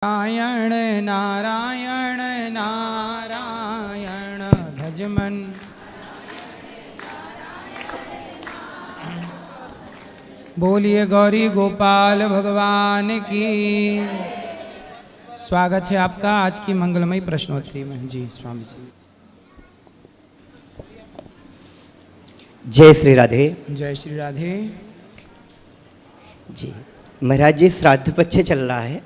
नारायण नारायण नारायण भजमन। बोलिए गौरी गोपाल भगवान की। स्वागत है आपका आज की मंगलमयी प्रश्नोत्तरी में। जी स्वामी जी। जय श्री राधे। जय श्री राधे। जी महाराज जी, श्राद्ध पक्ष चल रहा है,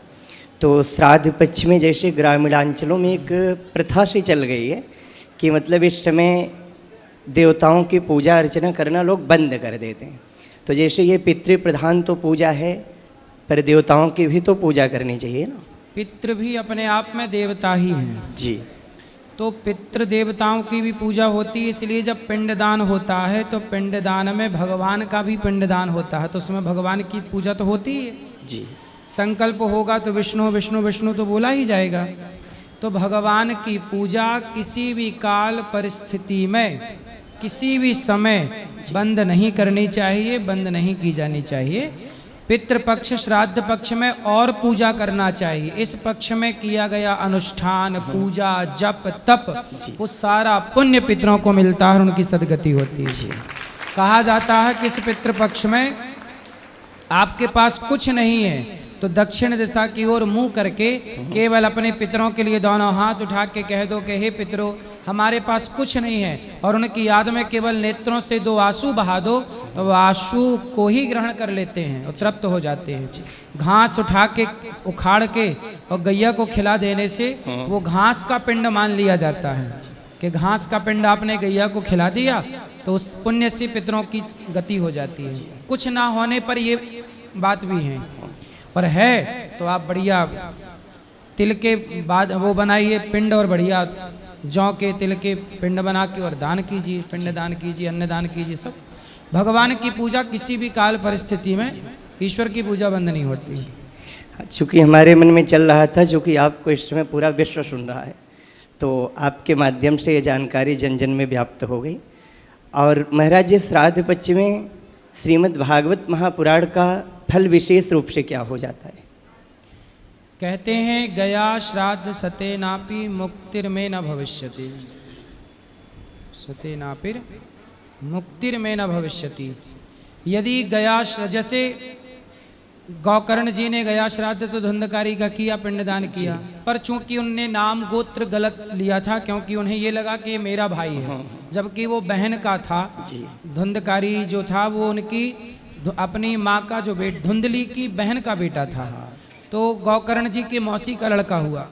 तो श्राद्ध पक्ष में जैसे ग्रामीणांचलों में एक प्रथा सी चल गई है कि मतलब इस समय देवताओं की पूजा अर्चना करना लोग बंद कर देते हैं। तो जैसे ये पितृ प्रधान तो पूजा है, पर देवताओं की भी तो पूजा करनी चाहिए ना। पितृ भी अपने आप में देवता ही हैं। जी। तो पितृ देवताओं की भी पूजा होती है, इसलिए जब पिंडदान होता है तो पिंडदान में भगवान का भी पिंडदान होता है, तो उसमें भगवान की पूजा तो होती है। जी। संकल्प होगा तो विष्णु विष्णु विष्णु तो बोला ही जाएगा। तो भगवान की पूजा किसी भी काल परिस्थिति में किसी भी समय बंद नहीं करनी चाहिए, बंद नहीं की जानी चाहिए। पितृपक्ष श्राद्ध पक्ष में और पूजा करना चाहिए। इस पक्ष में किया गया अनुष्ठान, पूजा, जप, तप, वो सारा पुण्य पितरों को मिलता है और उनकी सदगति होती है। कहा जाता है कि इस पितृपक्ष में आपके पास कुछ नहीं है तो दक्षिण दिशा की ओर मुंह करके केवल अपने पितरों के लिए दोनों हाथ उठा के कह दो कि हे पितरों, हमारे पास कुछ नहीं है, और उनकी याद में केवल नेत्रों से 2 आंसू बहा दो तो वह आंसू को ही ग्रहण कर लेते हैं और तृप्त हो जाते हैं। घास उठा के उखाड़ के और गैया को खिला देने से वो घास का पिंड मान लिया जाता है कि घास का पिंड आपने गैया को खिला दिया तो उस पुण्य से पितरों की गति हो जाती है। कुछ ना होने पर ये बात भी है, पर है तो आप बढ़िया तिल के बाद वो बनाइए पिंड, और बढ़िया जौ के तिल के पिंड बना के और दान कीजिए, पिंड दान कीजिए, अन्नदान कीजिए। सब भगवान की पूजा किसी भी काल परिस्थिति में ईश्वर की पूजा बंद नहीं होती। चूँकि हमारे मन में चल रहा था, चूँकि आपको इस समय पूरा विश्व सुन रहा है, तो आपके माध्यम से ये जानकारी जन जन में व्याप्त हो गई। और महाराज जी, श्राद्ध पक्ष में श्रीमद् भागवत महापुराण का फल विशेष रूप से क्या हो जाता है? कहते हैं गया श्राद्ध सते नापि मुक्तिर में न भविष्यति। सते नापिर मुक्तिर में न भविष्यति। यदि गया, जैसे गौकर्ण जी ने गया श्राद्ध तो धुंधकारी का किया, पिंडदान किया, पर चूंकि उनने नाम गोत्र गलत लिया था, क्योंकि उन्हें ये लगा कि ये मेरा भाई है, जबकि वो बहन का था। धुंधकारी जो था वो उनकी अपनी माँ का जो धुंधली की बहन का बेटा था, तो गौकर्ण जी के मौसी का लड़का हुआ।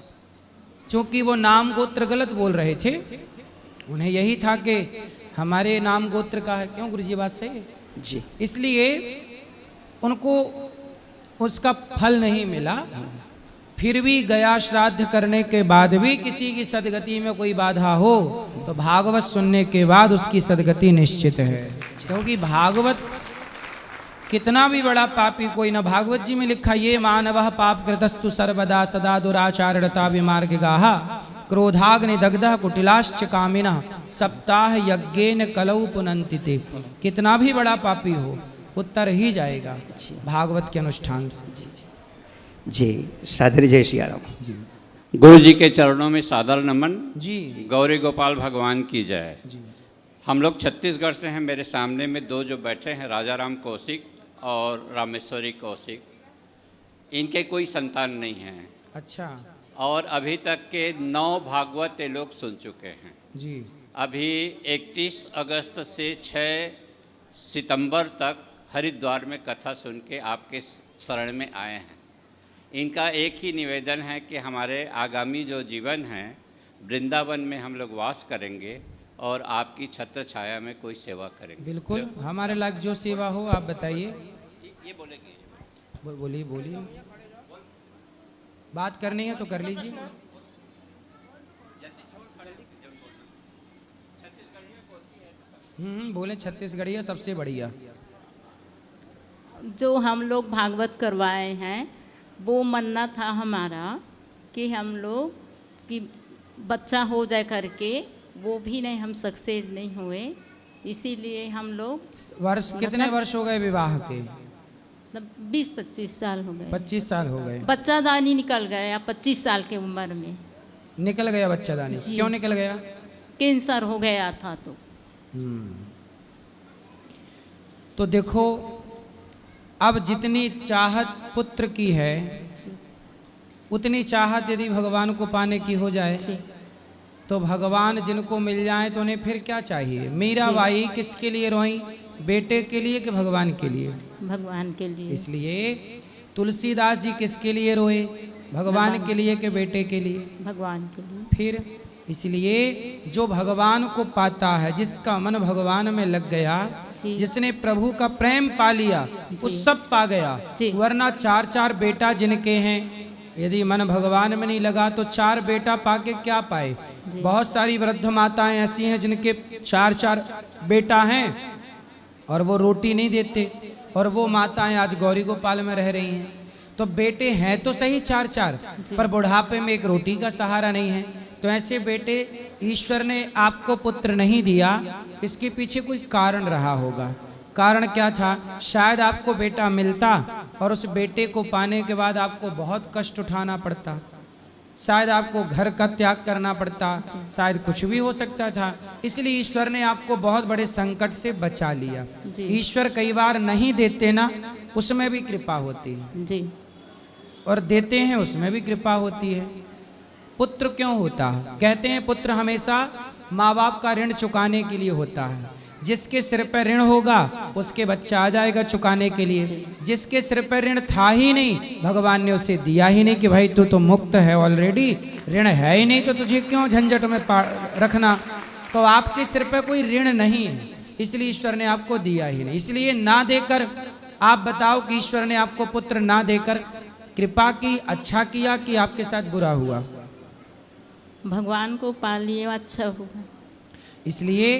चूंकि वो नाम गोत्र गलत बोल रहे थे, उन्हें यही था कि हमारे नाम गोत्र का है। क्यों गुरु जी, बात सही है जी। इसलिए उनको उसका फल नहीं मिला। फिर भी गया श्राद्ध करने के बाद भी किसी की सदगति में कोई बाधा हो तो भागवत सुनने के बाद उसकी सदगति निश्चित है। क्योंकि भागवत कितना भी बड़ा पापी कोई न, भागवत जी में लिखा ये मानवः पाप कृतस्तु सर्वदा सदा दुराचारणता विमार्ग गाहा क्रोधाग्नि दग्धः कुटिलाश्च कामिनः सप्ताह यज्ञेन कलौ पुनन्ति ते। कितना भी बड़ा पापी हो उत्तर ही जाएगा भागवत के अनुष्ठान से। जी सादर जय श्री राम जी। गुरु जी के चरणों में सादर नमन जी। गौरी गोपाल भगवान की जय जी। हम लोग छत्तीसगढ़ से हैं। मेरे सामने में 2 जो बैठे हैं, राजा राम कौशिक और रामेश्वरी कौशिक, इनके कोई संतान नहीं हैं। अच्छा। और अभी तक के 9 भागवत ये लोग सुन चुके हैं जी। अभी 31 अगस्त से 6 सितंबर तक हरिद्वार में कथा सुन के आपके शरण में आए हैं। इनका एक ही निवेदन है कि हमारे आगामी जो जीवन है वृंदावन में हम लोग वास करेंगे और आपकी छत्र छाया में कोई सेवा करेंगे। बिल्कुल, हमारे लायक जो सेवा हो आप बताइए। ये बोलेंगे? बोलिए बोलिए, बात करनी है तो कर लीजिए। बोले छत्तीसगढ़िया सबसे बढ़िया। जो हम लोग भागवत करवाए हैं वो मन्ना था हमारा कि हम लोग कि बच्चा हो जाए करके, वो भी नहीं, हम सक्सेस नहीं हुए, इसीलिए हम लोग वर्ष कितने वर्ष हो गए विवाह के? 20-25 साल हो गए। 25 साल हो गए। बच्चा दानी निकल गया 25 साल की उम्र में। निकल गया बच्चादानी? जी। क्यों निकल गया? कैंसर हो गया था तो। तो देखो, अब जितनी चाहत पुत्र की है उतनी चाहत यदि भगवान को पाने की हो जाए जी तो भगवान जिनको मिल जाए तो उन्हें फिर क्या चाहिए? मीराबाई किसके लिए रोई? बेटे के लिए कि भगवान के लिए? भगवान के लिए। इसलिए तुलसीदास जी किसके लिए रोए? भगवान के लिए कि बेटे के लिए? भगवान के लिए। फिर इसलिए जो भगवान को पाता है, जिसका मन भगवान में लग गया, जी। जिसने प्रभु का प्रेम पा लिया, वो सब पा गया। जी। वरना 4-4 बेटा जिनके हैं, यदि मन भगवान में नहीं लगा तो 4 बेटा पाके क्या पाए? जी। बहुत सारी वृद्ध माताएं ऐसी हैं जिनके 4-4 बेटा हैं और वो रोटी नहीं देते, और वो माताएं आज गौरी गोपाल में रह रही हैं। तो बेटे हैं तो सही 4-4, पर बुढ़ापे में एक रोटी का सहारा नहीं है। तो ऐसे बेटे ईश्वर ने आपको पुत्र नहीं दिया, इसके पीछे कुछ कारण रहा होगा। कारण क्या था? शायद आपको बेटा मिलता और उस बेटे को पाने के बाद आपको बहुत कष्ट उठाना पड़ता, शायद आपको घर का त्याग करना पड़ता, शायद कुछ भी हो सकता था। इसलिए ईश्वर ने आपको बहुत बड़े संकट से बचा लिया। जी। ईश्वर कई बार नहीं देते ना, उसमें भी कृपा होती है, जी और देते हैं उसमें भी कृपा होती है। पुत्र क्यों होता है? कहते हैं पुत्र हमेशा माँ बाप का ऋण चुकाने के लिए होता है। जिसके सिर पर ऋण होगा उसके बच्चा आ जाएगा चुकाने के लिए। जिसके सिर पर ऋण था ही नहीं, भगवान ने उसे दिया ही नहीं कि भाई तू तो मुक्त है ऑलरेडी, ऋण है ही नहीं तो तुझे क्यों झंझट में रखना। तो आपके सिर पर कोई ऋण नहीं है, इसलिए ईश्वर ने आपको दिया ही नहीं। इसलिए ना देकर, आप बताओ कि ईश्वर ने आपको पुत्र ना देकर कृपा की, अच्छा किया कि आपके साथ बुरा हुआ? भगवान को पा लिए अच्छा हुआ। इसलिए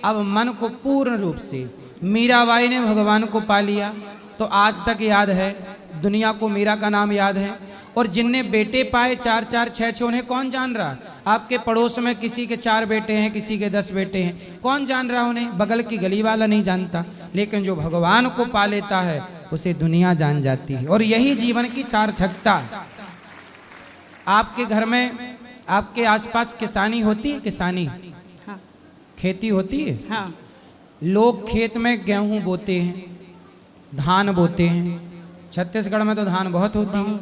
अब मन को पूर्ण रूप से, मीराबाई ने भगवान को पा लिया तो आज तक याद है, दुनिया को मीरा का नाम याद है। और जिनने बेटे पाए 4-4, 6-6, उन्हें कौन जान रहा? आपके पड़ोस में किसी के 4 बेटे हैं, किसी के 10 बेटे हैं, कौन जान रहा उन्हें? बगल की गली वाला नहीं जानता। लेकिन जो भगवान को पा लेता है उसे दुनिया जान जाती है। और यही जीवन की सार्थकता है। आपके घर में, आपके आसपास किसानी होती है? किसानी, हाँ खेती होती है? हाँ। लोग खेत में गेहूं बोते हैं, धान बोते हैं। छत्तीसगढ़ में तो धान बहुत होती है।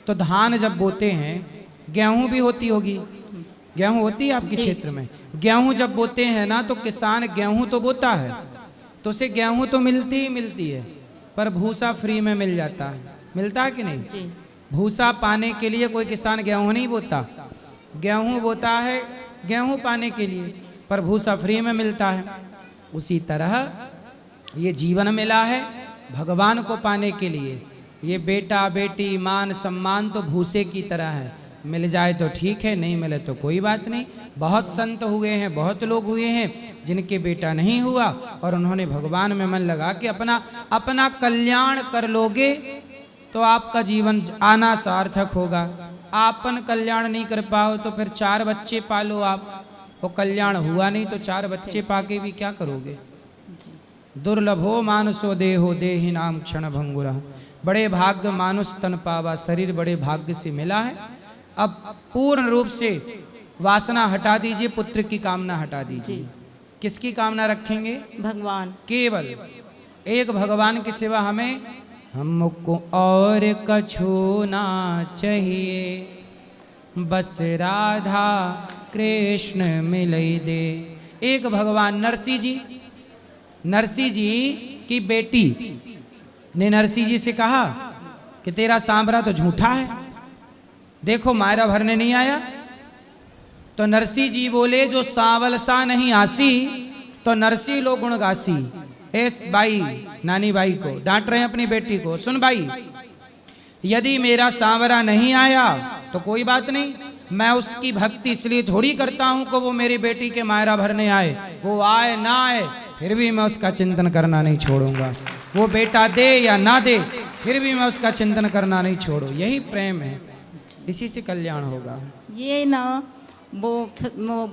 तो धान जब बोते हैं, गेहूं भी होती होगी, गेहूं होती है आपके क्षेत्र में? गेहूं जब बोते हैं ना, तो किसान गेहूं तो बोता है, तो उसे गेहूं तो मिलती ही मिलती है, पर भूसा फ्री में मिल जाता है। मिलता है कि नहीं? जी भूसा पाने के लिए कोई किसान गेहूं नहीं बोता, गेहूं बोता है गेहूं पाने के लिए, पर भूसा फ्री में मिलता है। उसी तरह ये जीवन मिला है भगवान को पाने के लिए। ये बेटा बेटी मान सम्मान तो भूसे की तरह है, मिल जाए तो ठीक है, नहीं मिले तो कोई बात नहीं। बहुत संत हुए हैं, बहुत लोग हुए हैं जिनके बेटा नहीं हुआ और उन्होंने भगवान में मन लगा कि अपना कल्याण कर लोगे तो आपका जीवन आना सार्थक होगा। आपन कल्याण नहीं कर पाओ तो फिर 4 बच्चे पालो आप, वो कल्याण हुआ नहीं तो 4 बच्चे पाके भी क्या करोगे? दुर्लभो मानसो देहो देहि नाम क्षण भंगुरा। बड़े भाग्य मानुष तन पावा, शरीर बड़े भाग्य से मिला है। अब पूर्ण रूप से वासना हटा दीजिए, पुत्र की कामना हटा दीजिए। किसकी कामना रखेंगे? भगवान। केवल एक भगवान के सिवा हमें हमको और कछु ना चाहिए, बस राधा कृष्ण मिलई दे। एक भगवान। नरसिंह जी की बेटी ने नरसिंह जी से कहा कि तेरा सांवरा तो झूठा है, देखो मायरा भरने नहीं आया। तो नरसिंह जी बोले जो सांवल सा नहीं आसी, तो नरसिंह लो गुण गासी। एस बाई, नानी बाई को डांट रहे हैं अपनी बेटी को, सुन भाई, यदि मेरा सांवरा नहीं आया तो कोई बात नहीं, मैं उसकी भक्ति इसलिए थोड़ी करता हूं कि वो मेरी बेटी के मायरा भरने आए। वो आए ना आए फिर भी मैं उसका चिंतन करना नहीं छोड़ूंगा। वो बेटा दे या ना दे फिर भी मैं उसका चिंतन करना नहीं छोड़ू। यही प्रेम है, इसी से कल्याण होगा। ये ना वो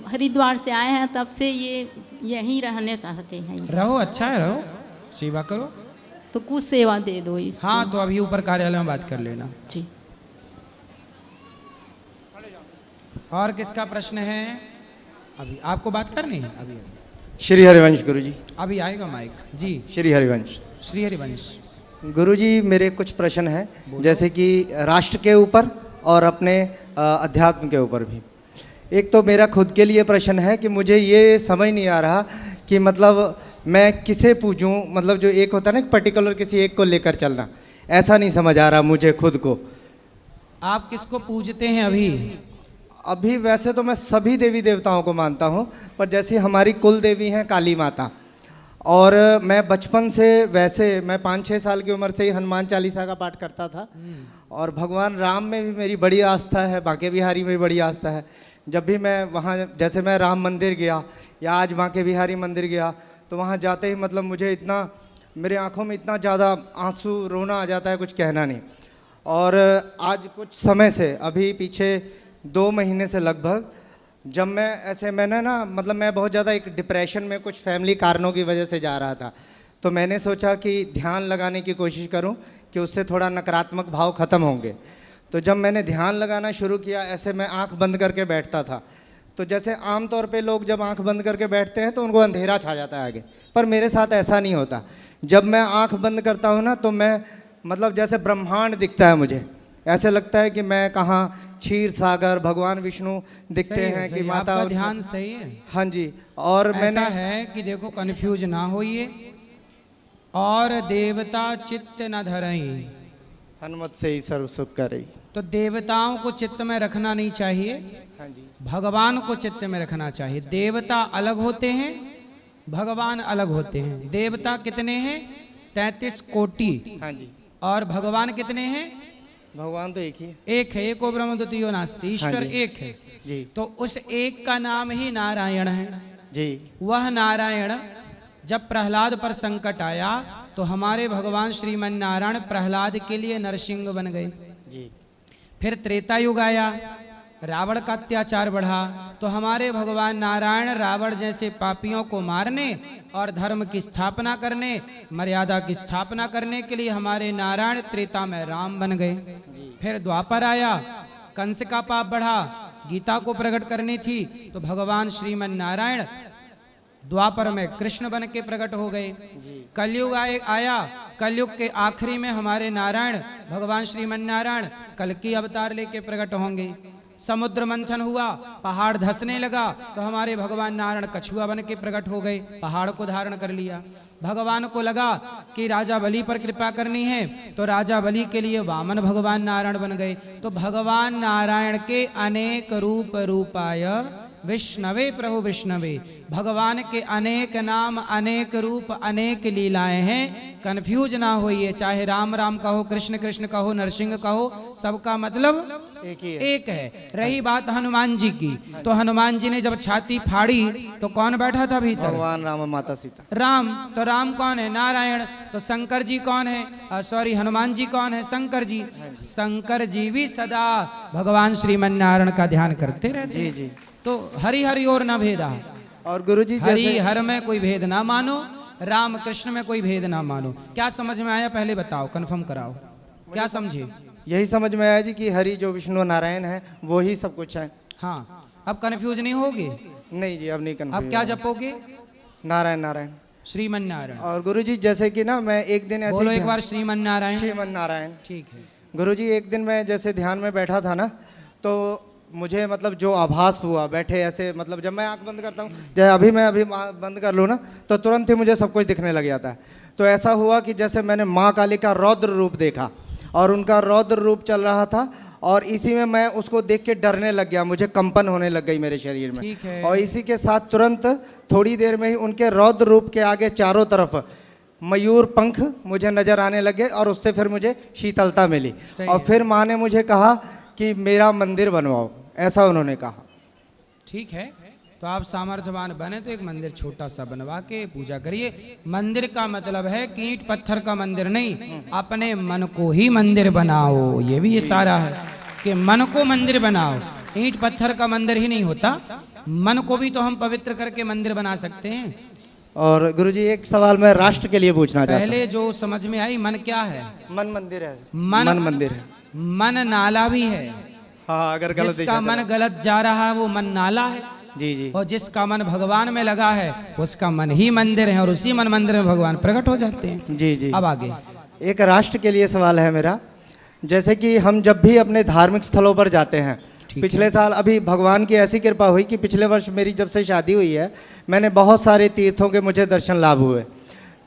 हरिद्वार से आए हैं तब से ये यहीं रहने चाहते हैं। रहो, अच्छा है, रहो, सेवा करो। तो कुछ सेवा दे दो इसको। हाँ, तो अभी ऊपर कार्यालय में बात कर लेना। जी। और किसका प्रश्न है? अभी आपको बात करनी है? अभी श्री हरिवंश गुरु जी। अभी आएगा माइक जी। श्री हरिवंश। श्री हरिवंश। गुरु जी, मेरे कुछ प्रश्न हैं, जैसे कि राष्ट्र के ऊपर और अपने अध्यात्म के ऊपर भी। एक तो मेरा खुद के लिए प्रश्न है कि मुझे ये समझ नहीं आ रहा कि मतलब मैं किसे पूजूं, मतलब जो एक होता है ना पर्टिकुलर किसी एक को लेकर चलना, ऐसा नहीं समझ आ रहा मुझे खुद को। आप किसको पूजते हैं अभी? अभी वैसे तो मैं सभी देवी देवताओं को मानता हूँ, पर जैसे हमारी कुल देवी हैं काली माता, और मैं बचपन से वैसे मैं 5-6 साल की उम्र से ही हनुमान चालीसा का पाठ करता था, और भगवान राम में भी मेरी बड़ी आस्था है, बांके बिहारी में भी बड़ी आस्था है। जब भी मैं वहाँ, जैसे मैं राम मंदिर गया या आज बांके बिहारी मंदिर गया, तो वहाँ जाते ही मतलब मुझे इतना, मेरे आँखों में इतना ज़्यादा आंसू, रोना आ जाता है, कुछ कहना नहीं। और आज कुछ समय से, अभी पीछे 2 महीने से लगभग, जब मैंने ना मतलब मैं बहुत ज़्यादा एक डिप्रेशन में कुछ फैमिली कारणों की वजह से जा रहा था, तो मैंने सोचा कि ध्यान लगाने की कोशिश करूं कि उससे थोड़ा नकारात्मक भाव ख़त्म होंगे। तो जब मैंने ध्यान लगाना शुरू किया, ऐसे मैं आंख बंद करके बैठता था, तो जैसे आम तौर पे लोग जब आंख बंद करके बैठते हैं तो उनको अंधेरा छा जाता है आगे, पर मेरे साथ ऐसा नहीं होता। जब मैं आंख बंद करता हूँ ना, तो मैं मतलब जैसे ब्रह्मांड दिखता है मुझे, ऐसे लगता है कि मैं कहाँ क्षीर सागर, भगवान विष्णु दिखते हैं कि माता। आपका ध्यान सही है। हाँ जी। और ऐसा मैंने है कि देखो, कन्फ्यूज ना होइए। और देवता चित्त न धरई, हनुमत से ही सर्व सुख करई। तो देवताओं को चित्त में रखना नहीं चाहिए, हाँ जी। भगवान को चित्त में रखना चाहिए। देवता अलग होते हैं, भगवान अलग होते हैं। देवता कितने हैं? 33 कोटि। हाँ जी। और भगवान कितने हैं? भगवान तो एक ही है। एक है, एको ब्रह्म द्वितीयो नास्ति, ईश्वर हाँ जी। एक है जी तो उस एक का नाम ही नारायण है। जी। वह नारायण, जब प्रहलाद पर संकट आया तो हमारे भगवान श्रीमन नारायण प्रहलाद के लिए नरसिंह बन गए। जी। फिर त्रेता युग आया, रावण का अत्याचार बढ़ा, तो हमारे भगवान नारायण रावण जैसे पापियों को मारने और धर्म की स्थापना करने, मर्यादा की स्थापना करने के लिए हमारे नारायण त्रेता में राम बन गए। फिर द्वापर आया, कंस का पाप बढ़ा, गीता को प्रकट करनी थी, तो भगवान श्रीमन नारायण द्वापर में कृष्ण बन के प्रकट हो गए। कलयुग आया, कलयुग के आखिरी में हमारे नारायण भगवान श्रीमन नारायण कल्कि अवतार लेके प्रकट होंगे। समुद्र मंथन हुआ, पहाड़ धंसने लगा, तो हमारे भगवान नारायण कछुआ बन के प्रकट हो गए, पहाड़ को धारण कर लिया। भगवान को लगा कि राजा बलि पर कृपा करनी है, तो राजा बलि के लिए वामन भगवान नारायण बन गए। तो भगवान नारायण के अनेक रूपाय विष्णवे प्रभु विष्णवे, भगवान के अनेक नाम, अनेक रूप, अनेक लीलाएं हैं। कंफ्यूज ना होइए, चाहे राम राम कहो, कृष्ण कृष्ण कहो, नरसिंह कहो, सबका मतलब एक ही है। एक है। रही बात हनुमान जी की, तो हनुमान जी ने जब छाती फाड़ी तो कौन बैठा था भीतर? भगवान राम और माता सीता। राम। तो राम कौन है? नारायण। तो शंकर जी कौन है? सॉरी, हनुमान जी कौन है? शंकर जी। शंकर जी भी सदा भगवान श्रीमन नारायण का ध्यान करते रहते जी हैं। जी। तो हरि हरि और न भेदा, और गुरुजी हरि जैसे हर में कोई भेद ना मानो, राम कृष्ण में कोई भेद ना मानो। क्या समझ में आया? पहले बताओ, कंफर्म कराओ, क्या समझे? यही समझ में आया जी कि हरि जो विष्णु नारायण है वो ही सब कुछ है। हाँ, अब कंफ्यूज नहीं होगे? नहीं जी, अब नहीं करना। अब क्या जपोगे? नारायण नारायण। श्रीमन नारायण। और गुरुजी जैसे कि ना मैं एक दिन ऐसे बोलो ही एक बार श्रीमन नारायण। श्रीमन नारायण। ठीक है। गुरुजी एक दिन मैं जैसे ध्यान में बैठा था ना, तो मुझे मतलब जो आभास हुआ बैठे ऐसे, मतलब जब मैं आंख बंद करता हूँ, जैसे अभी मैं बंद कर लूँ ना, तो तुरंत ही मुझे सब कुछ दिखने लग जाता है। तो ऐसा हुआ कि जैसे मैंने माँ काली का रौद्र रूप देखा, और उनका रौद्र रूप चल रहा था, और इसी में मैं उसको देख के डरने लग गया, मुझे कंपन होने लग गई मेरे शरीर में। ठीक है। और इसी के साथ तुरंत थोड़ी देर में ही उनके रौद्र रूप के आगे चारों तरफ मयूर पंख मुझे नजर आने लगे, और उससे फिर मुझे शीतलता मिली। और फिर माँ ने मुझे कहा कि मेरा मंदिर बनवाओ, ऐसा उन्होंने कहा। ठीक है, तो आप सामर्थ्यवान बने तो एक मंदिर छोटा सा बनवा के पूजा करिए। मंदिर का मतलब है कि ईंट पत्थर का मंदिर नहीं, अपने मन को ही मंदिर बनाओ। ये भी इशारा है कि मन को मंदिर बनाओ, ईंट पत्थर का मंदिर ही नहीं होता। मन को भी तो हम पवित्र करके मंदिर बना सकते हैं। और गुरुजी एक सवाल मैं राष्ट्र के लिए पूछना चाहता पहले जो समझ में आई, मन क्या है? हूँ। मन मंदिर है। मन मंदिर है। मन नाला भी है। हाँ, अगर गलत जिसका दिशा मन गलत जा रहा है वो मन नाला है, से- जी जी। और जिसका मन भगवान में लगा है उसका मन ही मंदिर है, और उसी मन मंदिर में भगवान प्रकट हो जाते हैं। जी जी। अब आगे। एक राष्ट्र के लिए सवाल है मेरा। जैसे कि हम जब भी अपने धार्मिक स्थलों पर जाते हैं, पिछले साल अभी भगवान की ऐसी कृपा हुई कि पिछले वर्ष मेरी जब से शादी हुई है, मैंने बहुत सारे तीर्थों के मुझे दर्शन लाभ हुए।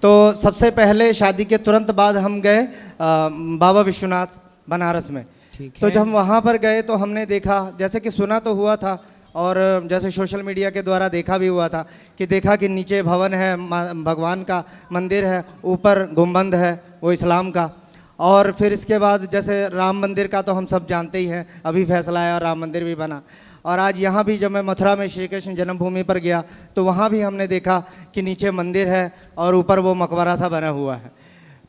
तो सबसे पहले शादी के तुरंत बाद हम गए बाबा विश्वनाथ बनारस में। ठीक तो है। जब हम वहाँ पर गए तो हमने देखा, जैसे कि सुना तो हुआ था और जैसे सोशल मीडिया के द्वारा देखा भी हुआ था, कि देखा कि नीचे भवन है, भगवान का मंदिर है, ऊपर गुंबद है वो इस्लाम का। और फिर इसके बाद जैसे राम मंदिर का तो हम सब जानते ही हैं, अभी फैसला आया और राम मंदिर भी बना। और आज यहाँ भी जब मैं मथुरा में श्री कृष्ण जन्मभूमि पर गया तो वहाँ भी हमने देखा कि नीचे मंदिर है और ऊपर वो मकबरा सा बना हुआ है।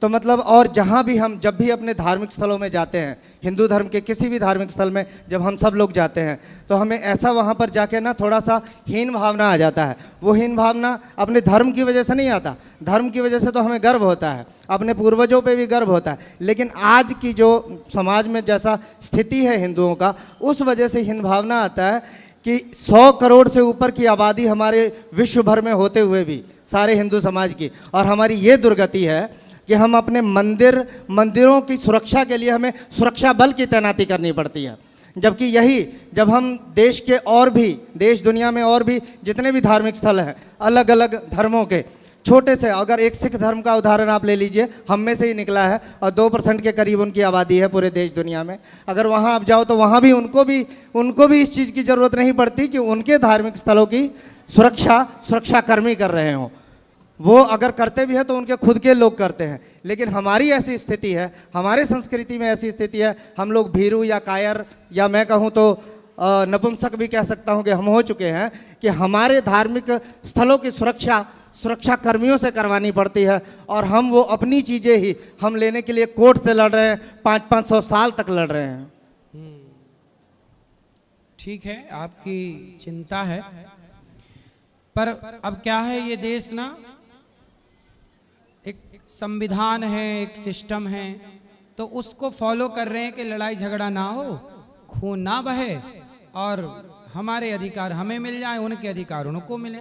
तो मतलब, और जहाँ भी हम जब भी अपने धार्मिक स्थलों में जाते हैं, हिंदू धर्म के किसी भी धार्मिक स्थल में जब हम सब लोग जाते हैं, तो हमें ऐसा वहाँ पर जाके ना थोड़ा सा हीन भावना आ जाता है। वो हीन भावना अपने धर्म की वजह से नहीं आता, धर्म की वजह से तो हमें गर्व होता है, अपने पूर्वजों पे भी गर्व होता है, लेकिन आज की जो समाज में जैसा स्थिति है हिंदुओं का, उस वजह से हीन भावना आता है कि 100 करोड़ से ऊपर की आबादी हमारे विश्व भर में होते हुए भी, सारे हिंदू समाज की, और हमारी ये दुर्गति है कि हम अपने मंदिरों की सुरक्षा के लिए हमें सुरक्षा बल की तैनाती करनी पड़ती है। जबकि यही जब हम देश के और भी, देश दुनिया में और भी जितने भी धार्मिक स्थल हैं अलग अलग धर्मों के, छोटे से, अगर एक सिख धर्म का उदाहरण आप ले लीजिए, हम में से ही निकला है और 2% के करीब उनकी आबादी है पूरे देश दुनिया में। अगर वहाँ आप जाओ तो वहाँ भी उनको भी इस चीज़ की ज़रूरत नहीं पड़ती कि उनके धार्मिक स्थलों की सुरक्षा कर्मी कर रहे हों। वो अगर करते भी है तो उनके खुद के लोग करते हैं। लेकिन हमारी ऐसी स्थिति है, हमारे संस्कृति में ऐसी स्थिति है, हम लोग भीरू या कायर, या मैं कहूँ तो नपुंसक भी कह सकता हूँ कि हम हो चुके हैं कि हमारे धार्मिक स्थलों की सुरक्षा कर्मियों से करवानी पड़ती है, और हम वो अपनी चीज़ें ही हम लेने के लिए कोर्ट से लड़ रहे हैं, 500-500 साल तक लड़ रहे हैं। ठीक है, आपकी चिंता है, पर अब क्या है, ये देश ना एक संविधान है, एक सिस्टम है, तो उसको फॉलो कर रहे हैं कि लड़ाई झगड़ा ना हो, खून ना बहे, और हमारे अधिकार हमें मिल जाए, उनके अधिकार उनको मिले।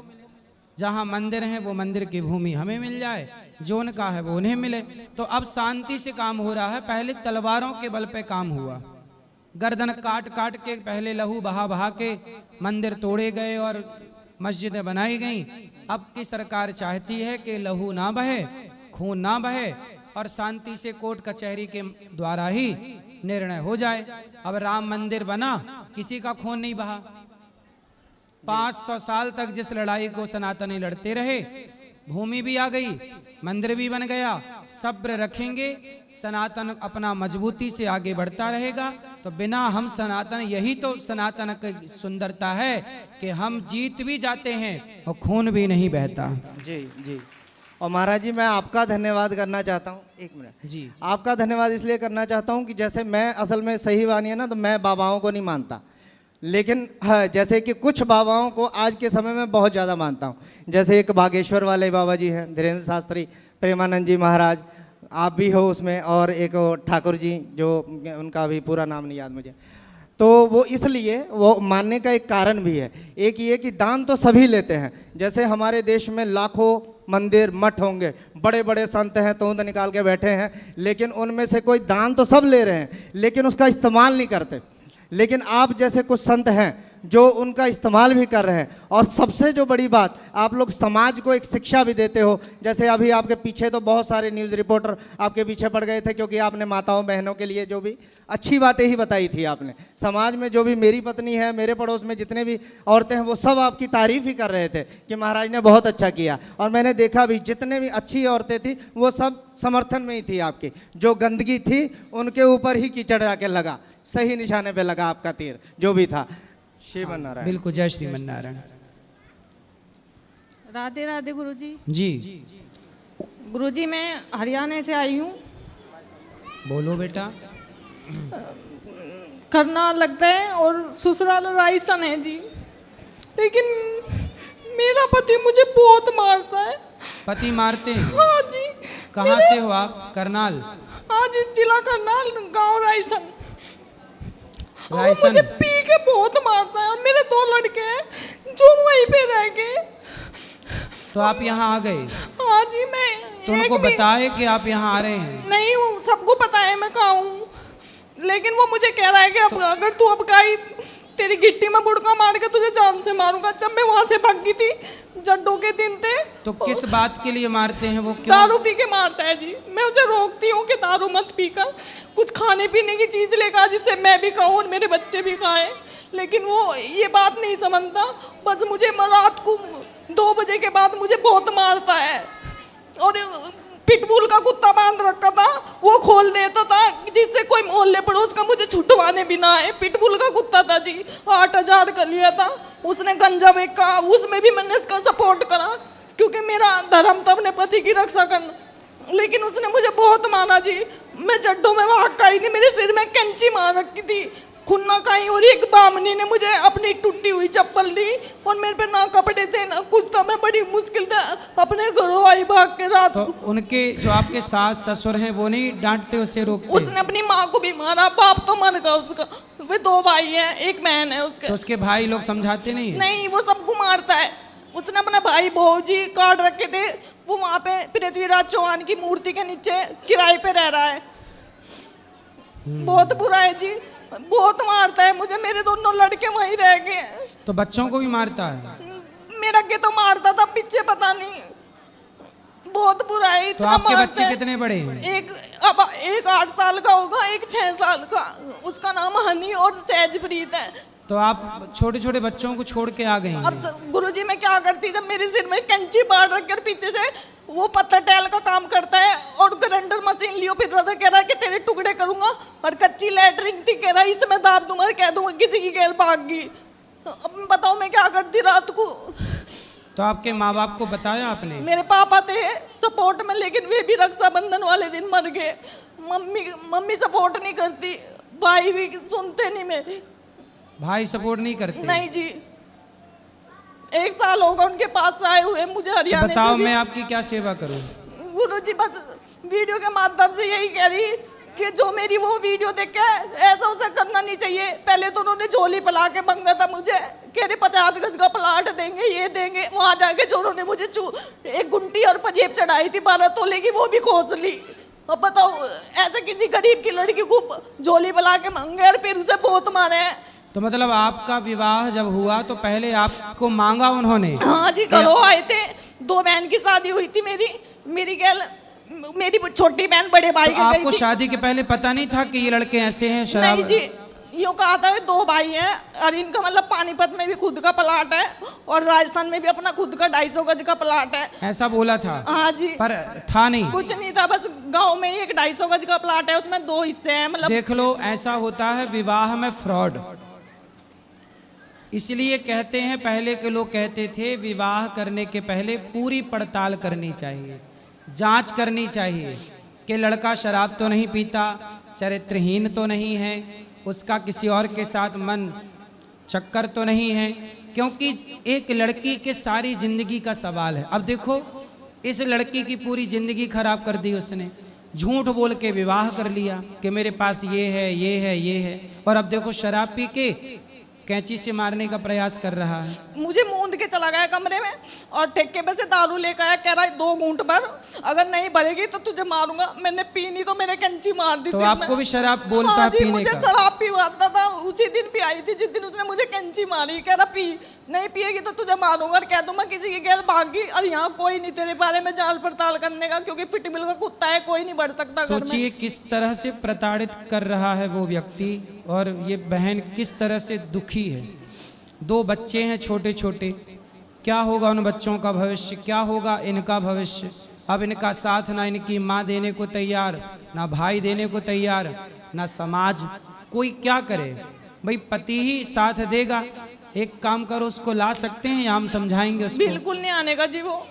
जहाँ मंदिर हैं वो मंदिर की भूमि हमें मिल जाए, जो उनका है वो उन्हें मिले। तो अब शांति से काम हो रहा है। पहले तलवारों के बल पे काम हुआ, गर्दन काट काट के, पहले लहू बहा बहा के मंदिर तोड़े गए और मस्जिदें बनाई गईं। अब की सरकार चाहती है कि लहू ना बहे, खून ना बहे, और शांति से कोर्ट कचहरी के द्वारा ही निर्णय हो जाए। अब राम मंदिर बना, किसी का खून नहीं बहा। 500 साल तक जिस लड़ाई को सनातनी लड़ते रहे, भूमि भी आ गई, मंदिर भी बन गया। सब्र रखेंगे, सनातन अपना मजबूती से आगे बढ़ता रहेगा। तो बिना हम सनातन, यही तो सनातन की सुंदरता है कि हम जीत भी जाते हैं और खून भी नहीं बहता। जी जी। और महाराज जी, मैं आपका धन्यवाद करना चाहता हूँ। एक मिनट जी। आपका धन्यवाद इसलिए करना चाहता हूँ कि जैसे मैं असल में, सही मानिए ना, तो मैं बाबाओं को नहीं मानता, लेकिन हाँ, जैसे कि कुछ बाबाओं को आज के समय में बहुत ज़्यादा मानता हूँ। जैसे एक बागेश्वर वाले बाबा जी हैं, धीरेन्द्र शास्त्री, प्रेमानंद जी महाराज, आप भी हो उसमें, और एक ठाकुर जी, जो उनका भी पूरा नाम नहीं याद मुझे। तो वो इसलिए वो मानने का एक कारण भी है। एक ये कि दान तो सभी लेते हैं। जैसे हमारे देश में लाखों मंदिर मठ होंगे, बड़े बड़े संत हैं, तोंद निकाल के बैठे हैं, लेकिन उनमें से कोई दान तो सब ले रहे हैं, लेकिन उसका इस्तेमाल नहीं करते। लेकिन आप जैसे कुछ संत हैं जो उनका इस्तेमाल भी कर रहे हैं। और सबसे जो बड़ी बात, आप लोग समाज को एक शिक्षा भी देते हो। जैसे अभी आपके पीछे तो बहुत सारे न्यूज़ रिपोर्टर आपके पीछे पड़ गए थे, क्योंकि आपने माताओं बहनों के लिए जो भी अच्छी बातें ही बताई थी आपने। समाज में जो भी, मेरी पत्नी है, मेरे पड़ोस में जितने भी औरतें हैं, वो सब आपकी तारीफ़ ही कर रहे थे कि महाराज ने बहुत अच्छा किया। और मैंने देखा भी, जितने भी अच्छी औरतें थी वो सब समर्थन में ही थी आपकी। जो गंदगी थी उनके ऊपर ही कीचड़ जाके लगा, सही निशाने पे लगा आपका तीर, जो भी था। श्रीमन नारायण। बिल्कुल, जय श्रीमन नारायण। राधे राधे गुरुजी। जी, गुरुजी, मैं हरियाणा से आई हूँ। बोलो बेटा। करना लगता है और ससुराल रायसन है जी, लेकिन मेरा पति मुझे बहुत मारता है। पति मारते हैं? हाँ जी। कहाँ से हो आप? करनाल? हाँ जी, जिला करनाल, गांव रायसन। और रायसन? मुझे पी के बहुत मारता है। और मेरे 2 लड़के हैं जो वहीं पे रह गए। तो आप यहाँ आ गए? हाँ जी। मैं तो उनको एक भी- बताए कि आप यहाँ आ रहे हैं? नहीं, वो सबको पता है मैं कहाँ हूँ, लेकिन वो मुझे कह रहा है कि अब अगर तू अब गई, तेरी गिट्टी में बुड़का मार के तुझे जान से मारूंगा। जब मैं वहां से भागी थी, जड्डों के दिन थे। तो किस बात के लिए मारते हैं वो? क्यों? दारू पी के मारता है जी। मैं उसे रोकती हूँ कि दारू मत पीकर कुछ खाने पीने की चीज लेकर आ, जिससे मैं भी खाऊं और मेरे बच्चे भी खाएं, लेकिन वो ये बात नहीं समझता। बस मुझे रात को 2 बजे के बाद मुझे बहुत मारता है। और पिटबुल का कुत्ता बांध रखा था, वो खोल देता था जिससे कोई मोहल्ले पड़ोस का मुझे छुटवाने भी ना आए। पिटबुल का कुत्ता था जी, 8,000 का लिया था उसने। गंजा बेचा, उसमें भी मैंने उसका सपोर्ट करा क्योंकि मेरा धर्म था अपने पति की रक्षा करना, लेकिन उसने मुझे बहुत मारा जी। मैं जड्डों में भाग कर आई थी, मेरे सिर में कैंची मार रखी थी, खुन्ना खाई। और एक बामनी ने मुझे अपनी टूटी हुई चप्पल दी और मेरे पे ना कपड़े थे ना कुछ था। मैं बड़ी मुश्किल से अपने घरों आई भाग के रात तो को। उनके जो आपके सास ससुर हैं वो नहीं डांटते, उसे रोकते? उसने अपनी माँ को भी मारा, बाप तो मर गया उसका। वे 2 भाई हैं, एक बहन है उसके। तो उसके भाई लोग समझाते नहीं हैं? नहीं, वो सबको मारता है। उसने अपने भाई भौजी काट रखे थे, वो वहाँ पे पृथ्वीराज चौहान की मूर्ति के नीचे किराए पे रह रहा है। बहुत बुरा है जी, बहुत मारता है मुझे। मेरे दोनों लड़के वहीं रह गए। तो बच्चों को भी मारता है? मेरा के तो मारता था, पीछे पता नहीं। बहुत बुरा है, तो इतना आपके मारता बच्चे है। कितने बड़े हैं? एक 8 साल का होगा, एक 6 साल का। उसका नाम हनी और सहजप्रीत है। तो आप छोटे छोटे बच्चों को छोड़ के आ गए हैं? अब गुरुजी मैं क्या करती, जब मेरे सिर में कैंची बाढ़ रखकर पीछे से वो पत्थर टैल का काम करता है और ग्राइंडर मशीन लियो फिर रहा था, कह रहा है कि तेरे टुकड़े करूंगा। और कच्ची लैटरिन थी, कह रहा है इसमें दाब दूंगा, कह दूंगा किसी की गैल भाग गई। अब बताओ मैं क्या करती रात को। तो आपके माँ बाप को बताया आपने? मेरे पापा थे सपोर्ट में, लेकिन वे भी रक्षाबंधन वाले दिन मर गए। मम्मी सपोर्ट नहीं करती, भाई भी सुनते नहीं मेरी। भाई सपोर्ट नहीं करते? नहीं जी, 1 साल होगा उनके पास आए हुए मुझे तो हरियाणा बताओ से भी। मैं आपकी क्या सेवा करूं? गुरुजी बस वीडियो के माध्यम से यही कह रही कि जो मेरी वो वीडियो देख के ऐसा उसे करना नहीं चाहिए। पहले तो उन्होंने झोली पला के मांगा था मुझे, कह रहे 50 गज का प्लाट देंगे, ये देंगे। वहां जाके जो उन्होंने मुझे एक गुंटी और पंजेब चढ़ाई थी 12 तोले की, वो भी खोस ली। अब बताओ ऐसे किसी गरीब की लड़की को झोली पला के मांगे और फिर उसे बहुत मारे हैं। तो मतलब आपका विवाह जब हुआ तो पहले आपको मांगा उन्होंने? हाँ जी, घरों आए थे। 2 बहन की शादी हुई थी मेरी गैल, मेरी छोटी बहन बड़े भाई तो के आपको गई थी। शादी के पहले पता नहीं था कि ये लड़के ऐसे हैं? नहीं शराब? जी, यूँ कहा था 2 भाई हैं और इनका मतलब पानीपत में भी खुद का प्लाट है और राजस्थान में भी अपना खुद का 250 गज का प्लाट है। ऐसा बोला था? हाँ जी, पर था नहीं? कुछ नहीं था, बस गांव में ही एक 250 गज का प्लाट है, उसमें 2 हिस्से हैं। मतलब देख लो, ऐसा होता है विवाह में फ्रॉड। इसलिए कहते हैं, पहले के लोग कहते थे विवाह करने के पहले पूरी पड़ताल करनी चाहिए, जांच करनी चाहिए कि लड़का शराब तो नहीं पीता, चरित्रहीन तो नहीं है, उसका किसी और के साथ मन चक्कर तो नहीं है, क्योंकि एक लड़की के सारी जिंदगी का सवाल है। अब देखो, इस लड़की की पूरी जिंदगी खराब कर दी उसने। झूठ बोल के विवाह कर लिया कि मेरे पास ये है, ये है, ये है, और अब देखो शराब पी के कैंची से मारने का प्रयास कर रहा है। मुझे मूंद के चला गया कमरे में और ठेके पे से दारू लेकर आया, कह रहा है 2 घूंट भर, अगर नहीं भरेगी तो तुझे मारूंगा। मैंने पीनी तो मेरे कैंची मार दी। तो आपको भी शराब बोलता हाँ जी, पीने मुझे का? शराब पीवाता था। उसी दिन भी आई थी जिस दिन उसने मुझे कैंची मारी, कह रहा पी, नहीं पिएगी तो तुझे मारूंगा और कह दूंगा किसी की गैल भागी। और यहाँ कोई नहीं तेरे बारे में जांच पड़ताल करने का, क्योंकि पिटबिल का कुत्ता है, कोई नहीं बढ़ सकता घर में। सोचिए किस तरह से प्रताड़ित कर रहा है वो व्यक्ति, और ये बहन किस तरह से दुखी है। 2 बच्चे हैं छोटे छोटे, क्या होगा उन बच्चों का भविष्य, क्या होगा इनका भविष्य। अब इनका साथ ना इनकी माँ देने को तैयार, ना भाई देने को तैयार, ना समाज, कोई क्या करे भाई? पति ही साथ देगा। एक काम करो, उसको ला सकते हैं या हम समझाएंगे उसको? बिल्कुल नहीं आने का जी वो।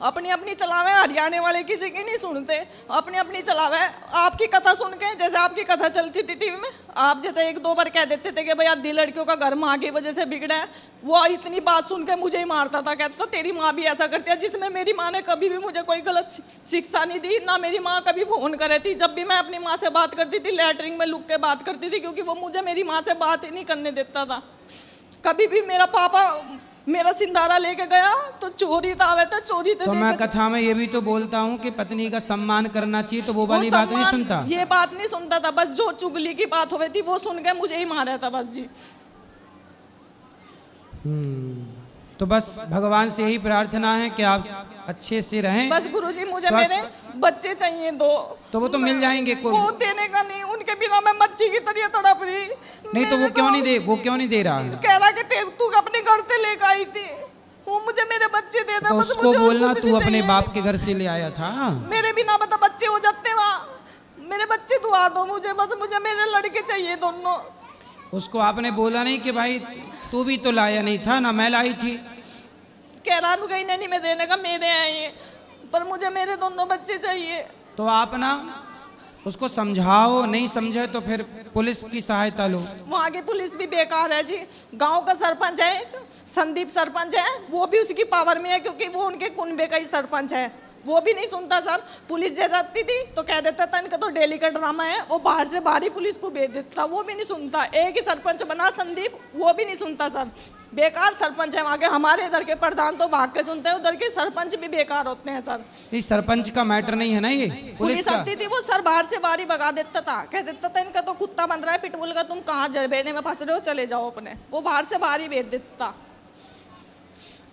अपनी अपनी चलावे, हरियाणा वाले किसी की नहीं सुनते, अपनी अपनी चलावे। आपकी कथा सुन के, जैसे आपकी कथा चलती थी टीवी में, आप जैसे एक दो बार कह देते थे कि भाई आधी लड़कियों का घर माँ की वजह से बिगड़ा है, वो इतनी बात सुन के मुझे ही मारता था, कहता तेरी माँ भी ऐसा करती है, जिसमें मेरी माँ ने कभी भी मुझे कोई गलत शिक्षा नहीं दी, ना मेरी माँ कभी फोन करे थी। जब भी मैं अपनी माँ से बात करती थी लैटरिन में लुक के बात करती थी, क्योंकि वो मुझे मेरी माँ से बात ही नहीं करने देता था। कभी भी मेरा पापा मेरा सिंधारा लेके गया तो चोरी आवे था, चोरी तो मैं कथा में ये भी तो बोलता हूँ कि पत्नी का सम्मान करना चाहिए, तो वो वाली बात नहीं सुनता। ये बात नहीं सुनता था, बस जो चुगली की बात हुई थी वो सुन के मुझे ही मारा था बस जी। तो बस भगवान से यही प्रार्थना है कि आप अच्छे से रहें। बस गुरुजी मुझे मेरे बच्चे चाहिए दो, तो वो तो मिल जाएंगे। वो देने का नहीं, उनके बिना मैं मच्छी की तरह तड़प रही। नहीं तो वो क्यों नहीं दे रहा है? कह रहा कि तू अपने घर से लेकर आई थी, वो मुझे मेरे बच्चे दे दे। तो उसको बोलना तू अपने बाप के घर से ले आया था। मेरे बिना बता बच्चे हो जाते वहाँ, मेरे बच्चे दुआ दो मुझे, बस मुझे मेरे लड़के चाहिए दोनों। उसको आपने बोला नहीं कि भाई तू भी तो लाया नहीं था ना, मैं लाई थी? कह रहा हूँ कहीं नहीं मैं देने का, मेरे हैं ये, पर मुझे मेरे दोनों बच्चे चाहिए। तो आप ना उसको समझाओ, नहीं समझे तो फिर पुलिस की सहायता लो। वहाँ की पुलिस भी बेकार है जी। गांव का सरपंच है, संदीप सरपंच है, वो भी उसकी पावर में है, क्योंकि वो उनके कुनबे का ही सरपंच है। वो भी नहीं सुनता सर। पुलिस जैसा आती थी तो कह देता था इनका तो डेली का ड्रामा है, वो बाहर से बाहर ही पुलिस को भेज देता, वो भी नहीं सुनता। एक ही सरपंच बना संदीप, वो भी नहीं सुनता सर। बेकार सरपंच है वहाँ के। हमारे इधर के प्रधान तो भाग के सुनते हैं, उधर के सरपंच भी बेकार होते हैं सर। इस सरपंच का मैटर नहीं है ना ये, पुलिस आती थी वो सर बाहर से बाहर ही भगा देता था, कह देता था इनका तो कुत्ता बंध रहा है पिटबुल का, तुम कहाँ जरबेने में फंस रहे हो, चले जाओ अपने। वो बाहर से बाहर ही भेज देता।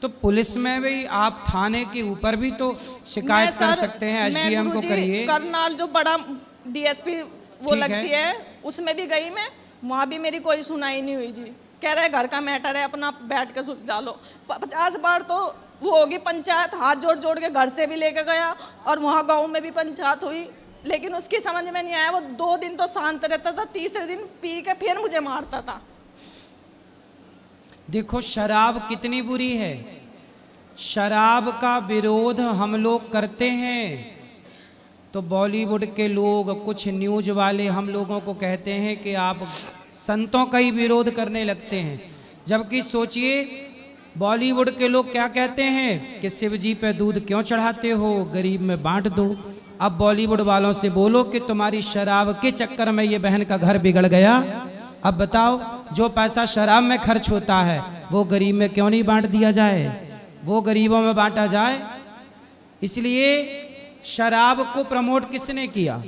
तो पुलिस में भी आप थाने के ऊपर भी तो शिकायत कर सकते हैं, एसडीएम को करिए। करनाल जो बड़ा डीएसपी वो लगती है, उसमें भी गई मैं, वहाँ भी मेरी कोई सुनाई नहीं हुई जी। कह रहे घर का मैटर है, अपना बैठ के सुलझा लो। 50 बार तो वो होगी पंचायत, हाथ जोड़ जोड़ के घर से भी लेके गया, और वहाँ गाँव में भी पंचायत हुई, लेकिन उसकी समझ में नहीं आया। वो 2 दिन तो शांत रहता था, तीसरे दिन पी के फिर मुझे मारता था। देखो शराब कितनी बुरी है। शराब का विरोध हम लोग करते हैं तो बॉलीवुड के लोग, कुछ न्यूज वाले हम लोगों को कहते हैं कि आप संतों का ही विरोध करने लगते हैं। जबकि सोचिए बॉलीवुड के लोग क्या कहते हैं कि शिव जी पे दूध क्यों चढ़ाते हो, गरीब में बांट दो। अब बॉलीवुड वालों से बोलो कि तुम्हारी शराब के चक्कर में ये बहन का घर बिगड़ गया। अब बताओ जो पैसा शराब में खर्च होता है वो गरीब में क्यों नहीं बांट दिया जाए, वो गरीबों में बांटा जाए। इसलिए शराब को प्रमोट किसने किया?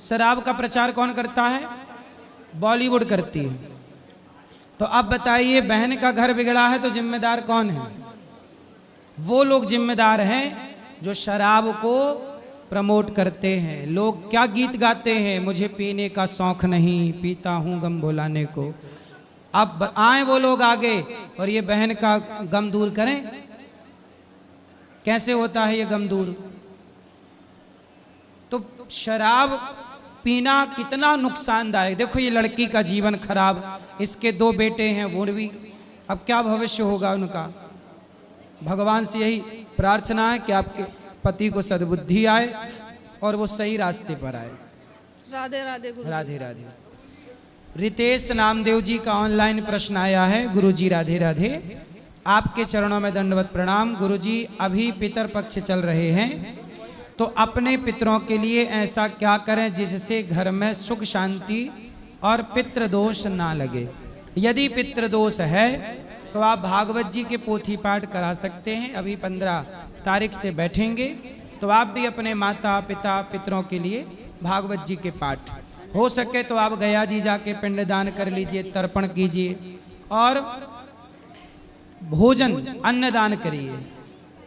शराब का प्रचार कौन करता है? बॉलीवुड करती है। तो अब बताइए बहन का घर बिगड़ा है तो जिम्मेदार कौन है? वो लोग जिम्मेदार हैं जो शराब को प्रमोट करते हैं। लोग क्या गीत गाते हैं, मुझे पीने का शौक नहीं, पीता हूँ गम भुलाने को। अब आए वो लोग आगे और ये बहन का गम दूर करें। कैसे होता है ये गम दूर? तो शराब पीना कितना नुकसानदायक। देखो ये लड़की का जीवन खराब, इसके 2 बेटे हैं, वो भी अब क्या भविष्य होगा उनका। भगवान से यही प्रार्थना है कि आपके पति को सद्बुद्धि आए और वो सही रास्ते पर आए। राधे राधे गुरु। राधे राधे। रितेश नामदेव जी का ऑनलाइन प्रश्न आया है। गुरुजी राधे राधे, आपके चरणों में दंडवत प्रणाम। गुरुजी अभी पितर पक्ष चल रहे हैं तो अपने पितरों के लिए ऐसा क्या करें जिससे घर में सुख शांति और पितृदोष ना लगे? यदि पितृदोष है तो आप भागवत जी के पोथी पाठ करा सकते हैं। अभी 15 तारीख से बैठेंगे तो आप भी अपने माता पिता पितरों के लिए भागवत जी के पाठ, हो सके तो आप गया जी जाके पिंडदान कर लीजिए, तर्पण कीजिए और भोजन अन्नदान करिए।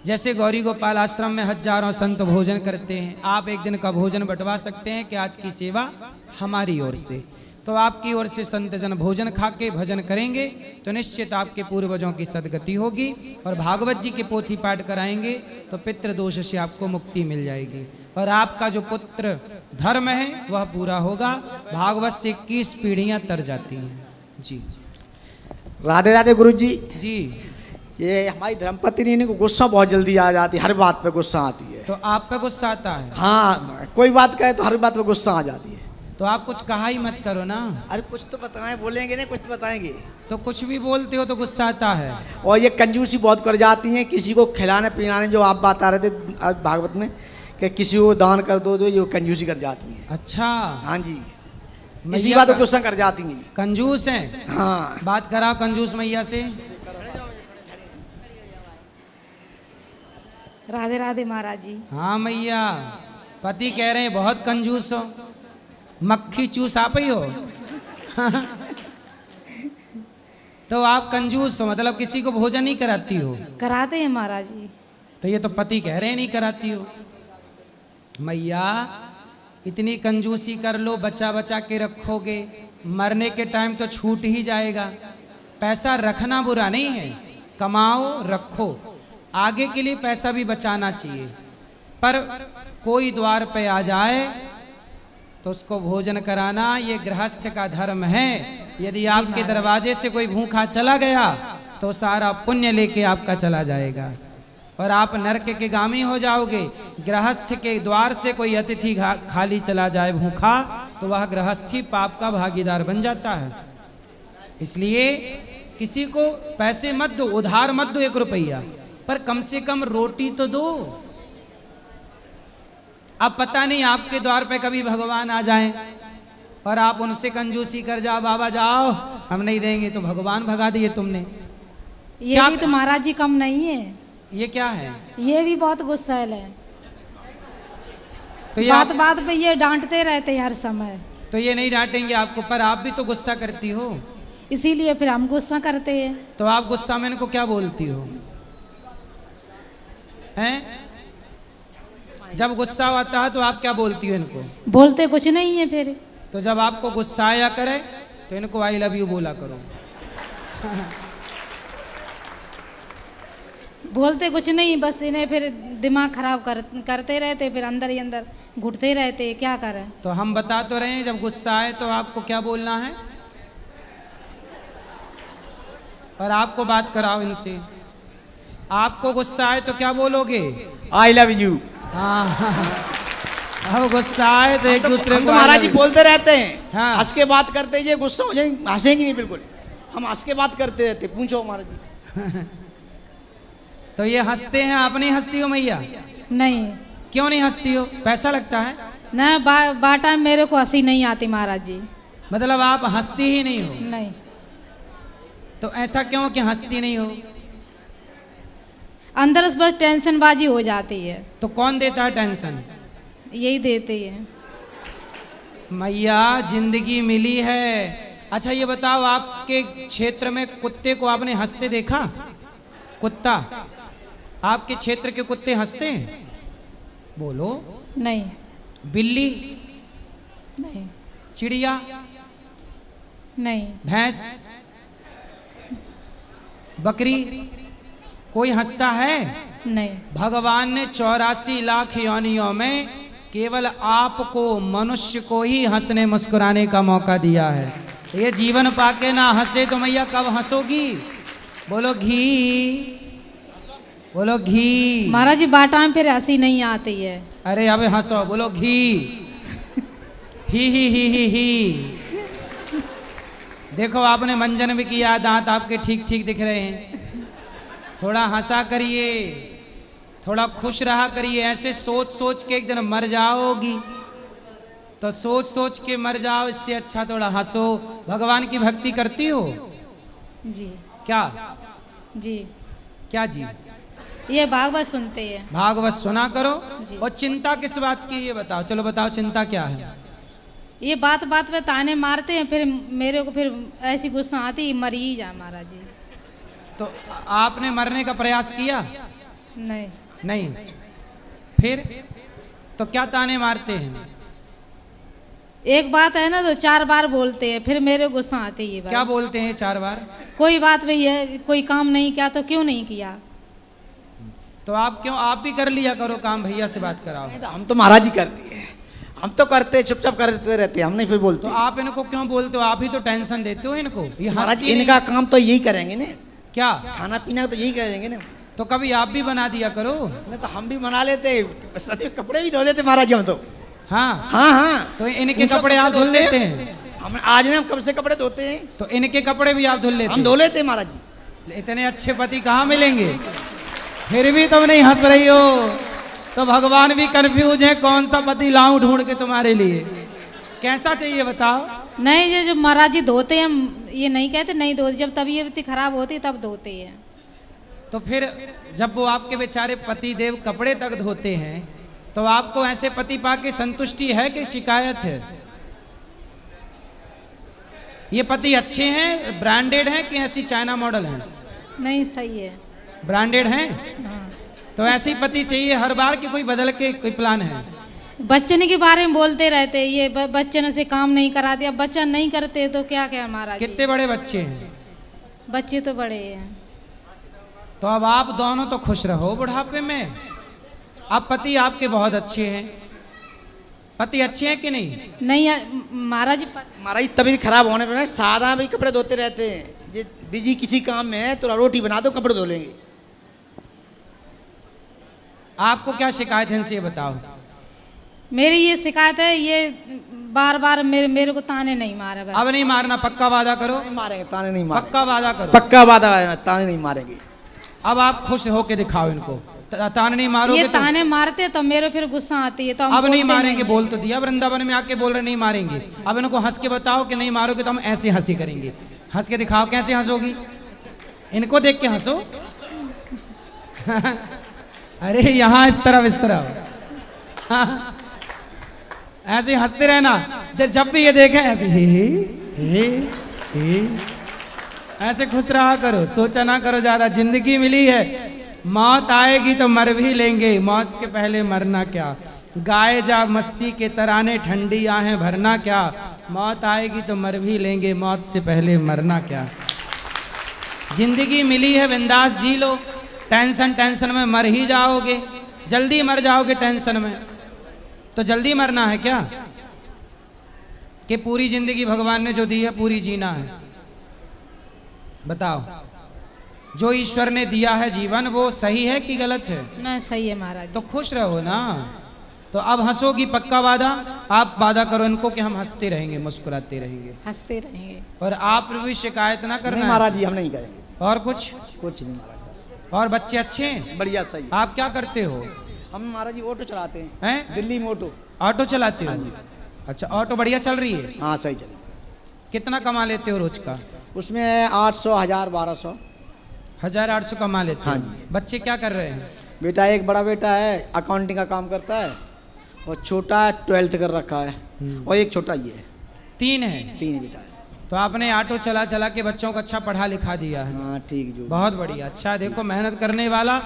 जैसे गौरी गोपाल आश्रम में हजारों संत भोजन करते हैं, आप एक दिन का भोजन बंटवा सकते हैं कि आज की सेवा हमारी ओर से। तो आपकी ओर से संत जन भोजन खा के भजन करेंगे तो निश्चित आपके पूर्वजों की सदगति होगी और भागवत जी के पोथी पाठ कराएंगे तो पितृदोष से आपको मुक्ति मिल जाएगी और आपका जो पुत्र धर्म है वह पूरा होगा। भागवत से 21 पीढ़ियां तर जाती हैं। जी राधे राधे गुरु जी। जी ये हमारी धर्मपत्नी इनको गुस्सा बहुत जल्दी आ जाती है, हर बात पे गुस्सा आती है। तो आप पे गुस्सा आता है? हाँ, कोई बात कहे तो हर बात पे गुस्सा आ जाती है। तो आप कुछ कहा ही मत करो ना। अरे कुछ तो बताएं, बोलेंगे नहीं, कुछ तो बताएंगे। तो कुछ भी बोलते हो तो गुस्सा आता है। और ये कंजूसी बहुत कर जाती हैं, किसी को खिलाने पिलाने, जो आप बात आ रहे थे आज भागवत में कि किसी को दान कर दो, तो ये कंजूसी कर जाती हैं। अच्छा, हाँ जी, इसी मैया बात को का- गुस्सा कर जाती हैं। कंजूस हैं। हाँ, बात कराओ कंजूस मैया से। राधे राधे महाराज जी। हाँ मैया, पति कह रहे हैं बहुत कंजूस हो, मक्खी चूस आप ही हो। तो आप कंजूस हो मतलब किसी को भोजन नहीं कराती हो। कराते हैं महाराज जी। तो ये तो पति कह रहे हैं नहीं कराती हो। मैया इतनी कंजूसी कर लो, बचा बचा के रखोगे, मरने के टाइम तो छूट ही जाएगा। पैसा रखना बुरा नहीं है, कमाओ रखो, आगे के लिए पैसा भी बचाना चाहिए। पर कोई द्वार पे आ जाए तो उसको भोजन कराना ये गृहस्थ का धर्म है। यदि आपके दरवाजे से कोई भूखा चला गया तो सारा पुण्य लेके आपका चला जाएगा और आप नरक के गामी हो जाओगे। गृहस्थ के द्वार से कोई अतिथि खाली चला जाए भूखा तो वह गृहस्थी पाप का भागीदार बन जाता है। इसलिए किसी को पैसे मत दो, उधार मत दो 1 रुपया, पर कम से कम रोटी तो दो। अब पता नहीं आपके द्वार पे कभी भगवान आ जाएं और आप उनसे कंजूसी कर जाओ, बाबा जाओ हम नहीं देंगे, तो भगवान भगा दिए तुमने। ये क्या भी तो महाराज जी कम नहीं है, ये क्या है? ये भी बहुत गुस्सैल है। तो ये बात आप, बात पे ये डांटते रहते हैं हर समय, तो ये नहीं डांटेंगे आपको, पर आप भी तो गुस्सा करती हो। इसीलिए फिर हम गुस्सा करते हैं। तो आप गुस्सा में इनको क्या बोलती हो? हैं? जब गुस्सा आता है तो आप क्या बोलती हो इनको? बोलते कुछ नहीं है फिर। तो जब आपको गुस्सा आया करे तो इनको आई लव यू बोला करो। बोलते कुछ नहीं, बस इन्हें फिर दिमाग खराब करते रहते, फिर अंदर ही अंदर घुटते रहते, क्या करें। तो हम बता तो रहे हैं जब गुस्सा आए तो आपको क्या बोलना है, और आपको बात कराओ इनसे। आपको गुस्सा आए तो क्या बोलोगे? I love you. हाँ, अब गुस्सा आए तो एक दूसरे हम को तो महाराज जी बोलते रहते हैं, हाँ। हंस के बात करते, ये गुस्सा हो जाए हंसेंगे नहीं, बिल्कुल हम हंस के बात करते रहते। पूछो महाराज जी। तो ये हंसते हैं, आप नहीं हंसती हो मैया? नहीं क्यों नहीं हंसती हो? पैसा लगता है? न बाटा मेरे को हंसी नहीं आती महाराज जी। मतलब आप हंसती ही नहीं हो? नहीं। तो ऐसा क्यों कि हंसती नहीं हो? अंदर से बस टेंशन बाजी हो जाती है। तो कौन देता है टेंशन? यही देते हैं। मैया जिंदगी मिली है। अच्छा ये बताओ, आपके क्षेत्र में कुत्ते को आपने हंसते देखा? कुत्ता, आपके क्षेत्र के कुत्ते हंसते हैं? बोलो। नहीं। बिल्ली? नहीं। चिड़िया? नहीं। भैंस? बकरी? कोई हंसता है? नहीं। भगवान ने 84 लाख योनियों में केवल आपको, मनुष्य को ही हंसने मुस्कुराने का मौका दिया है। ये जीवन पाके ना हंसे तो मैया कब हंसोगी? बोलो घी, बोलो घी। महाराज जी बाटा में फिर हंसी नहीं आती है। अरे अब हंसो, बोलो घी। ही। देखो आपने मंजन भी किया, दांत आपके ठीक ठीक दिख रहे हैं। थोड़ा हंसा करिए, थोड़ा खुश रहा करिए। ऐसे सोच सोच के एक दिन मर जाओगी, तो सोच सोच के मर जाओ, इससे अच्छा थोड़ा हंसो। भगवान की भक्ति करती हो? जी। क्या जी। क्या जी? ये भागवत सुनते हैं। भागवत सुना करो। और चिंता किस बात की ये बताओ, चलो बताओ चिंता क्या है? ये बात बात पे ताने मारते हैं, फिर मेरे को फिर ऐसी गुस्सा आती, मर ही जा महाराज जी। तो आपने मरने का प्रयास किया? नहीं। नहीं। फिर तो क्या ताने मारते हैं? एक बात है ना तो 4 बार बोलते हैं, फिर मेरे गुस्सा आती है। क्या बोलते हैं 4 बार? कोई बात भी है, कोई काम नहीं किया तो क्यों नहीं किया। तो आप क्यों, आप भी कर लिया करो काम, भैया से बात कराओ। नहीं तो हम तो महाराज जी करती है, हम तो करते चुपचाप करते रहते, हम नहीं फिर बोलते। तो आप इनको क्यों बोलते हो? आप ही तो टेंशन देते हो इनको। ये महाराज हंसती इनका काम तो यही करेंगे ना, क्या? खाना पीना तो यही करेंगे ना। तो कभी आप भी बना दिया करो। नहीं तो हम भी बना लेते, सच में कपड़े भी धो लेते महाराज जी हम तो। हाँ हाँ हाँ, तो इनके उनसे कपड़े आप धुल धोते लेते हैं। हैं? हम आज ने हम कब से कपड़े धोते हैं, तो इनके कपड़े भी आप धुल लेते हम धो लेते हैं महाराज जी। हैं? इतने अच्छे पति कहाँ मिलेंगे? फिर भी तुम नहीं हंस रही हो, तो भगवान भी कंफ्यूज है कौन सा पति लाऊं ढूंढ के तुम्हारे लिए। कैसा चाहिए बताओ? नहीं, ये जो महाराज जी धोते हैं, हम ये नहीं कहते नहीं धोते, जब तबीयत खराब होती है तब धोते हैं। तो फिर जब वो आपके बेचारे पति देव कपड़े तक धोते हैं, तो आपको ऐसे पति पाके संतुष्टि है कि शिकायत है? ये पति अच्छे हैं, ब्रांडेड हैं कि ऐसी चाइना मॉडल हैं? नहीं, सही है। ब्रांडेड हैं? हाँ। तो ऐसी पति चाहिए हर बार कि कोई बदल के कोई प्लान है? बच्चन के बारे में बोलते रहते, ये बच्चन से काम नहीं करा दिया, बच्चा नहीं करते तो क्या क्या महाराज जी। कितने बड़े बच्चे हैं? बच्चे तो बड़े हैं। तो अब आप दोनों तो खुश रहो बुढ़ापे में। अब पति आपके बहुत अच्छे हैं। पति अच्छे हैं कि नहीं? नहीं महाराज जी, महाराज जी तबीयत खराब होने पर ना सादा भी कपड़े धोते रहते हैं। ये बिजी किसी काम में है तो रोटी बना दो, कपड़े धो लेंगे। आपको क्या शिकायत है इनसे ये बताओ? मेरी ये शिकायत है, ये बार बार मेरे को ताने नहीं मारे बस। अब नहीं मारना, पक्का वादा करो। नहीं मारेंगे, ताने नहीं मारेंगे, पक्का वादा करो। पक्का वादा है, ताने नहीं मारेंगे। अब आप खुश होके दिखाओ इनको। ताने नहीं मारोगे ये तो ताने मारते तो मेरे फिर गुस्सा आती है, तो हम अब नहीं बोलते मारेंगे। बोल तो दिया वृंदावन में आके, बोल रहे नहीं मारेंगे। अब इनको हंस के बताओ कि नहीं मारोगे तो हम ऐसे हंसी करेंगे। हंस के दिखाओ, कैसे हंसोगी? इनको देख के हंसो। अरे यहाँ इस तरफ ऐसे हंसते रहना। जब भी ये देखें ऐसे हे ऐसे खुश रहा करो, सोचा ना करो ज्यादा। जिंदगी मिली है, मौत आएगी तो मर भी लेंगे, मौत के पहले मरना क्या। गाए जा मस्ती के तराने, ठंडी आहें भरना क्या। मौत आएगी तो मर भी लेंगे, मौत से पहले मरना क्या। जिंदगी मिली है बिंदास जी लो। टेंशन में मर ही जाओगे, जल्दी मर जाओगे टेंशन में। तो जल्दी मरना है क्या कि पूरी जिंदगी भगवान ने जो दी है पूरी जीना है? बताओ, जो ईश्वर ने दिया है जीवन वो सही है कि गलत है? ना, सही है महाराज। तो खुश रहो ना। तो अब हंसोगी, पक्का वादा? आप वादा करो इनको कि हम हंसते रहेंगे, मुस्कुराते रहेंगे, हंसते रहेंगे। और आप भी शिकायत ना करना। नहीं महाराज जी, हम नहीं करेंगे। और कुछ नहीं महाराज, बस। और बच्चे अच्छे हैं? बढ़िया, सही। आप क्या करते हो? हम महाराज जी ऑटो चलाते हैं, हैं? दिल्ली में ऑटो। ऑटो चलाते हो? अच्छा, ऑटो बढ़िया चल रही है? हाँ, सही चले। कितना कमा लेते हो रोज का? उसमें 800, 1000, 1200। 1800 कमा लेते हो? हाँ जी। बच्चे क्या कर रहे हैं? बेटा एक बड़ा बेटा है, अकाउंटिंग का काम करता है, और छोटा 12th कर रखा है, और एक छोटा ये है। 3 है? 3 बेटा है। तो आपने ऑटो चला चला के बच्चों को अच्छा पढ़ा लिखा दिया है। हाँ ठीक, जो बहुत बढ़िया। अच्छा, देखो मेहनत करने वाला,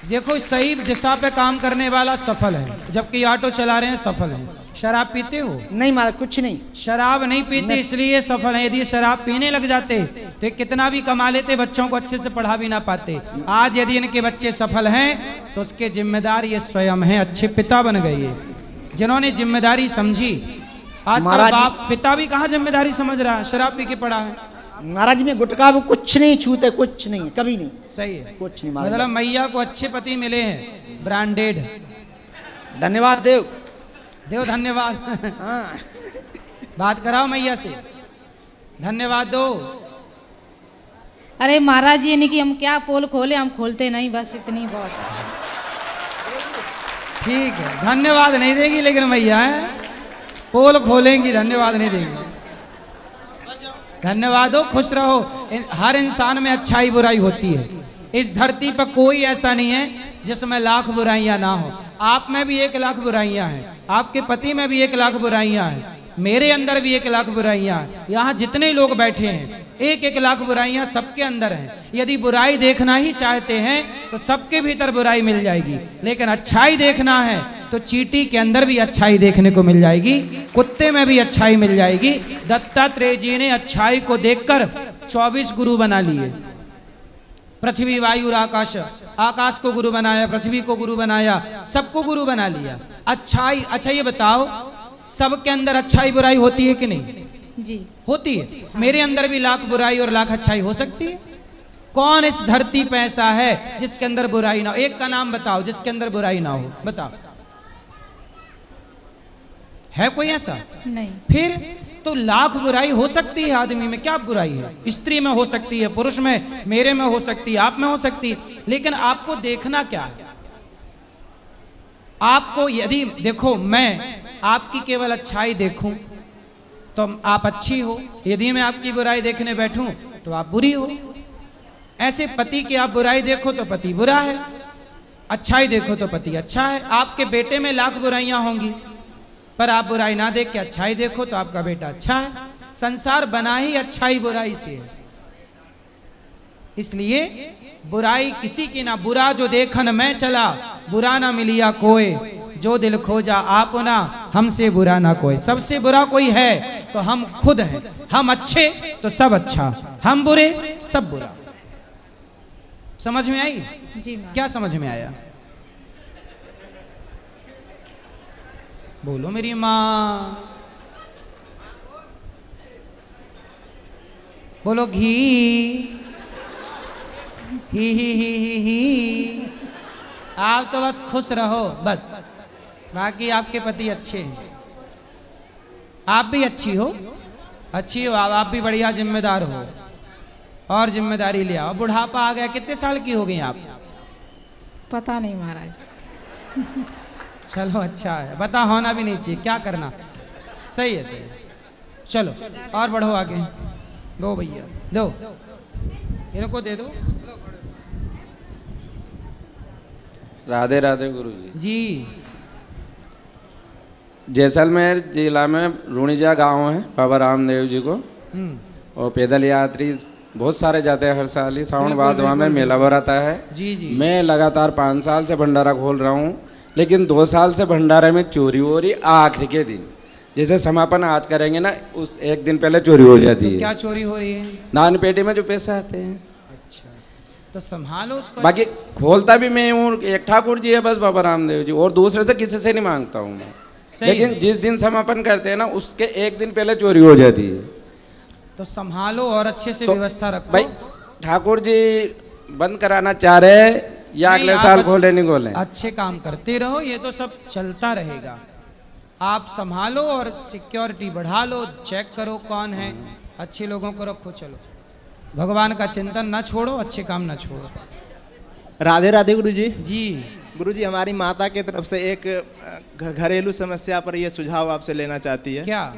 देखो सही दिशा पे काम करने वाला सफल है, जबकि ऑटो चला रहे हैं सफल हैं। शराब पीते हो? नहीं महाराज, कुछ नहीं। शराब नहीं पीते इसलिए सफल है। यदि शराब पीने लग जाते तो ये कितना भी कमा लेते, बच्चों को अच्छे से पढ़ा भी ना पाते। आज यदि इनके बच्चे सफल हैं तो उसके जिम्मेदार ये स्वयं हैं। अच्छे पिता बन गए ये, जिन्होंने जिम्मेदारी समझी। आज बाप पिता भी कहाँ जिम्मेदारी समझ रहा है, शराब पी के पड़ा है। महाराज में गुटखा वो कुछ नहीं छूते, कुछ नहीं, कभी नहीं। सही है, कुछ नहीं महाराज। मतलब मैया को अच्छे पति मिले हैं, ब्रांडेड। धन्यवाद देव। देव धन्यवाद। हाँ। बात कराओ मैया से, धन्यवाद दो। अरे महाराज जी, नहीं कि हम क्या पोल खोले, हम खोलते नहीं, बस इतनी बहुत है। ठीक है, धन्यवाद नहीं देगी लेकिन मैया है, पोल खोलेंगी, धन्यवाद नहीं देगी। धन्यवाद हो, खुश रहो। हर इंसान में अच्छाई बुराई होती है। इस धरती पर कोई ऐसा नहीं है जिसमें लाख बुराइयां ना हो। आप में भी 1 लाख बुराइयां हैं, आपके पति में भी 1 लाख बुराइयां हैं, मेरे अंदर भी 1 लाख बुराइयां हैं। यहाँ जितने लोग बैठे हैं 1-1 लाख बुराइयां सबके अंदर हैं। यदि बुराई देखना ही चाहते हैं तो सबके भीतर बुराई मिल जाएगी, लेकिन अच्छाई देखना है तो चींटी के अंदर भी अच्छाई देखने को मिल जाएगी, कुत्ते में भी अच्छाई मिल जाएगी। दत्तात्रेय जी ने अच्छाई को देखकर 24 गुरु बना लिए। पृथ्वी, वायु और आकाश, आकाश को गुरु बनाया, पृथ्वी को गुरु बनाया, सबको गुरु बना लिया। अच्छाई, अच्छा ये बताओ, सबके अंदर अच्छाई बुराई होती है कि नहीं? जी होती है। मेरे अंदर भी लाख बुराई और लाख अच्छाई हो सकती है। कौन इस धरती पे ऐसा है जिसके अंदर बुराई ना हो? एक का नाम बताओ जिसके अंदर बुराई ना हो, बताओ। है कोई ऐसा? नहीं। फिर तो लाख बुराई हो सकती है आदमी में, क्या बुराई है? स्त्री में हो सकती है, पुरुष में, मेरे में हो सकती है, आप में हो सकती है, लेकिन आपको देखना क्या है? आपको यदि देखो, मैं आपकी केवल अच्छाई देखूं तो आप अच्छी हो, यदि मैं आपकी बुराई देखने बैठूं तो आप बुरी हो। ऐसे पति की आप बुराई देखो तो पति बुरा है, अच्छाई देखो तो पति अच्छा है। आपके बेटे में लाख बुराइयां होंगी, पर आप बुराई ना देख के अच्छाई देखो तो आपका बेटा अच्छा है। संसार बना ही अच्छाई बुराई से है, इसलिए बुराई किसी की ना। बुरा जो देखन मैं चला, बुरा ना मिलिया कोई, जो दिल खोजा आप ना, हमसे बुरा ना कोई। सबसे बुरा कोई है तो हम खुद हैं। हम अच्छे तो सब अच्छा, हम बुरे सब बुरा। समझ में आई? जी माँ। क्या समझ में आया? बोलो मेरी माँ। बोलो घी ही। आप तो बस खुश रहो बस, बाकी आपके पति अच्छे हैं। आप भी अच्छी हो, अच्छी हो आप भी बढ़िया जिम्मेदार हो, और जिम्मेदारी ले आओ। बुढ़ापा आ गया, कितने साल की हो गई आप? पता नहीं महाराज। चलो अच्छा है, पता होना भी नहीं चाहिए, क्या करना। सही है, सही है। चलो और बढ़ो आगे। दो भैया, दो इनको दे दो। राधे राधे गुरुजी। जी। जैसलमेर जिला में रूणीजा गांव है, बाबा रामदेव जी को, और पैदल यात्री बहुत सारे जाते हैं हर साल ही। सावन बिल्कुल, भादवा में बिल्कुल, मेला भराता है। जी जी। मैं लगातार 5 साल से भंडारा खोल रहा हूँ, लेकिन 2 साल से भंडारे में चोरी हो रही। आखिरी के दिन जैसे समापन आज करेंगे ना, उस एक दिन पहले चोरी हो जाती है। क्या चोरी हो रही है? दान पेटी में जो पैसे आते हैं। अच्छा, तो संभालो उसको। बाकी खोलता भी मैं हूँ, एक ठाकुर जी है बस, बाबा रामदेव जी, और दूसरे से किसी से नहीं मांगता हूँ मैं। लेकिन जिस दिन समापन करते हैं ना, उसके एक दिन पहले चोरी हो जाती है। तो संभालो और अच्छे से तो व्यवस्था रखो। भाई ठाकुर जी बंद कराना चाह रहे हैं या नहीं, अगले आप साल खोले नहीं खोले? अच्छे काम करते रहो, ये तो सब चलता रहेगा। आप संभालो और सिक्योरिटी बढ़ा लो, चेक करो कौन है, अच्छे लोगों को रखो। चलो, भगवान का चिंतन ना छोड़ो, अच्छे काम ना छोड़ो। राधे राधे गुरुजी। जी। गुरुजी, हमारी माता की तरफ से एक घरेलू समस्या पर ये सुझाव आपसे लेना चाहती है। क्या?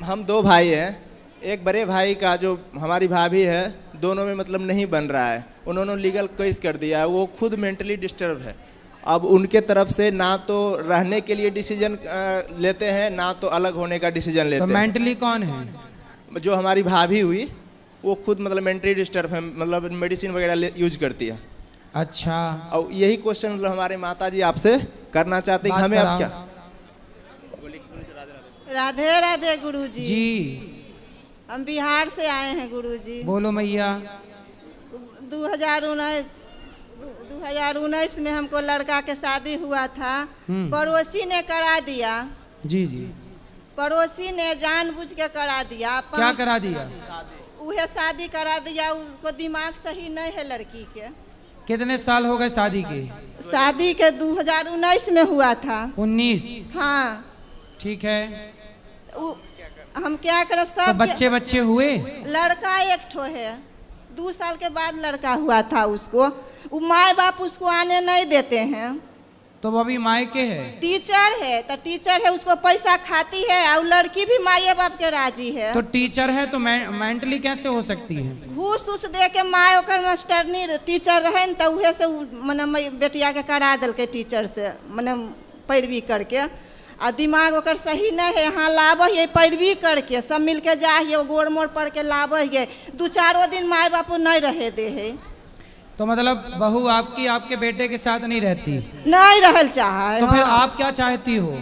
हम 2 भाई हैं, एक बड़े भाई का जो हमारी भाभी है, दोनों में मतलब नहीं बन रहा है। उन्होंने लीगल केस कर दिया है, वो खुद मेंटली डिस्टर्ब है। अब उनके तरफ से ना तो रहने के लिए डिसीजन लेते हैं, ना तो अलग होने का डिसीजन लेते तो हैं। मेंटली कौन है? जो हमारी भाभी हुई, वो खुद मतलब मेंटली डिस्टर्ब है, मतलब मेडिसिन वगैरह यूज करती है। अच्छा। और यही क्वेश्चन मतलब हमारे माता जी आपसे करना चाहते हैं कि हमें अब क्या? राधे राधे गुरुजी। जी। हम बिहार से आए हैं गुरुजी। बोलो मैया। 2019 में हमको लड़का के शादी हुआ था, पड़ोसी ने करा दिया। जी जी। पड़ोसी ने जानबूझ के करा दिया। क्या करा दिया? उहे शादी करा दिया। उसको दिमाग सही नहीं है लड़की के। कितने साल हो गए शादी के? शादी के 2019 में हुआ था। 19? हाँ ठीक है। हम क्या करें, सब तो बच्चे हुए? लड़का एक ठो है, 2 साल के बाद लड़का हुआ था उसको। माँ बाप उसको आने नहीं देते हैं। तो वो अभी मायके है? टीचर है, तो टीचर है, उसको पैसा खाती है, और लड़की भी माँ बाप के राजी है। तो टीचर है तो मेंटली कैसे हो सकती है? घूस उस दे के माँ ओकर मास्टरनी टीचर रहे न, तो उहे से मने बेटिया के करा दिलके टीचर से, मने पैरवी करके। आ दिमाग ओकर सही नहीं है, यहाँ लाबे है पैरवी करके, सब मिल के जाइए, गोड़ मोड़ पड़ के लाबे है। 2-4 दिन माँ बाप नहीं रहे दे है। तो मतलब बहू आपकी आपके बेटे के साथ नहीं रहती? नहीं रहल चाहा। तो फिर आप क्या चाहती हो?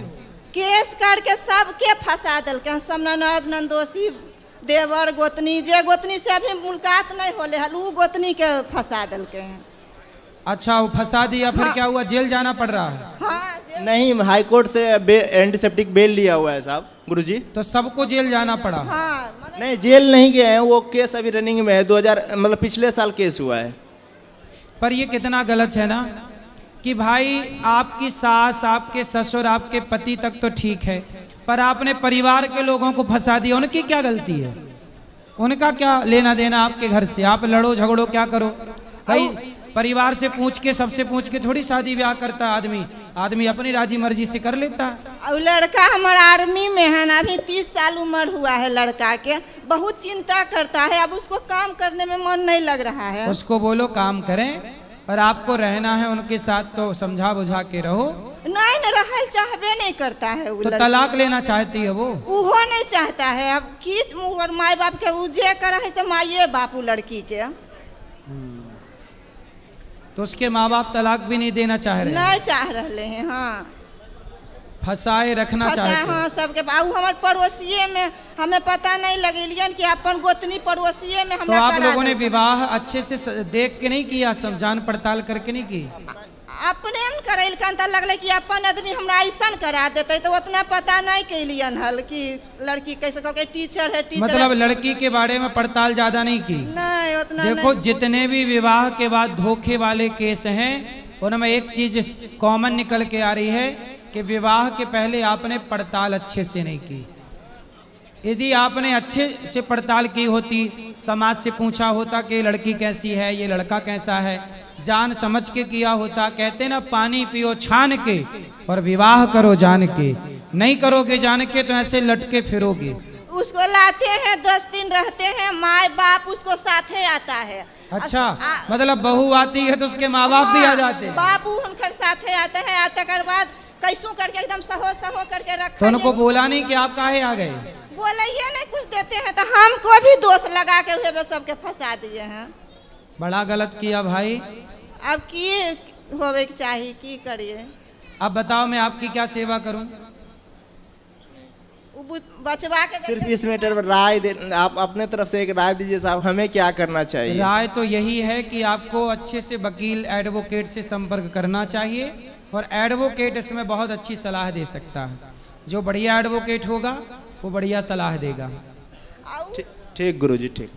केस करके सबके फंसा दिलके, सब ननद नंदोसी देवर गोतनी, जे गोतनी से अभी मुलाकात नहीं होले हल, उ गोतनी के फंसा दिलके हैं। अच्छा, वो फंसा दिया, फिर हाँ। क्या हुआ? जेल जाना पड़ रहा है? हाँ, नहीं, हाई कोर्ट से एंटीसेप्टिक बेल लिया हुआ है साहब। गुरुजी। तो सबको जेल जाना पड़ा। हाँ नहीं, जेल नहीं गए हैं, वो केस अभी रनिंग में है। 2000 मतलब पिछले साल केस हुआ है। पर ये कितना गलत है ना कि भाई आपकी सास, आपके ससुर, आपके पति तक तो ठीक है, पर आपने परिवार के लोगों को फंसा दिया। उनकी क्या गलती है? उनका क्या लेना देना आपके घर से? आप लड़ो झगड़ो क्या करो भाई, परिवार से पूछ के, सबसे पूछ के थोड़ी शादी ब्याह करता आदमी। आदमी अपनी राजी मर्जी से कर लेता है। और लड़का हमारा आर्मी में है ना, अभी 30 साल उम्र हुआ है लड़का के, बहुत चिंता करता है। अब उसको काम करने में मन नहीं लग रहा है। उसको बोलो काम करें, और आपको रहना है उनके साथ तो समझा बुझा के रहो। नहीं न रहल चाहबे नहीं करता है वो तो लड़की। तलाक लेना चाहती है वो नहीं चाहता है। अब की और माई बाप के जे करे है से माइए बाप उ लड़की के तो उसके माँ बाप तलाक भी नहीं देना चाह रहे हैं। नहीं चाह रहे हैं। हाँ फंसाए रखना चाहते हैं। हाँ सबके बाबू हमारे पड़ोसिए में हमें पता नहीं लगेलियन कि अपन गोतनी पड़ोसिए में तो हमरा आप करा लोगों ने देलकै। विवाह अच्छे से देख के नहीं किया, सब जान पड़ताल करके नहीं की? अपने में करैलकन त लगले कि अपन आदमी हमरा ऐसा करा देते, तो उतना पता नहीं कैलियन हल कि लड़की कैसे कहके टीचर है, टीचर मतलब है। लड़की के बारे में पड़ताल ज्यादा नहीं की? नहीं उतना देखो नहीं। जितने भी विवाह के बाद धोखे वाले केस हैं उनमें एक चीज कॉमन निकल के आ रही है कि विवाह के पहले आपने पड़ताल अच्छे से नहीं की। यदि आपने अच्छे से पड़ताल की होती, समाज से पूछा होता कि ये लड़की कैसी है, ये लड़का कैसा है, जान समझ के किया होता। कहते ना पानी पियो छान के और विवाह करो जान के। नहीं करोगे जान के तो ऐसे लटके फिरोगे। उसको लाते हैं 10 दिन रहते हैं, माँ बाप उसको साथे आता है। अच्छा मतलब बहू आती है तो उसके माँ बाप भी आ जाते हैं? बाबू उनकर साथे आते हैं। आते कर बाद कैसू करके एकदम सहो सहो करके रख। तो उनको बोला नहीं कि आप काहे आ गए? बोलिए नहीं कुछ देते हैं तो हमको भी दोष लगा के हुए सबके फंसा दिए हैं। बड़ा गलत किया भाई। अब की होवे के चाहिए, की करिए? अब बताओ मैं आपकी क्या सेवा करूं? बचवा के सिर्फ इस मैटर पर राय दे, आप अपने तरफ से एक राय दीजिए साहब, हमें क्या करना चाहिए? राय तो यही है कि आपको अच्छे से वकील एडवोकेट से संपर्क करना चाहिए, और एडवोकेट इसमें बहुत अच्छी सलाह दे सकता है। जो बढ़िया एडवोकेट होगा वो बढ़िया सलाह देगा। ठीक गुरुजी ठीक।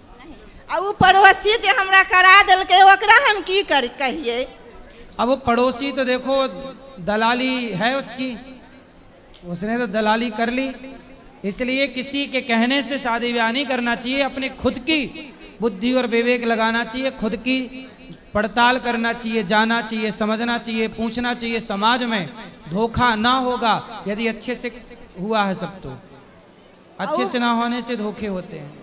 अब वो पड़ोसी जो हमरा करा दिलके ओकरा हम की कर कहिए? अब वो पड़ोसी तो देखो दलाली है उसकी, उसने तो दलाली कर ली। इसलिए किसी के कहने से शादी ब्याह नहीं करना चाहिए। अपनी खुद की बुद्धि और विवेक लगाना चाहिए, खुद की पड़ताल करना चाहिए, जाना चाहिए, समझना चाहिए, पूछना चाहिए। समाज में धोखा ना होगा यदि अच्छे से हुआ है सब, तो अच्छे से ना होने से धोखे होते हैं।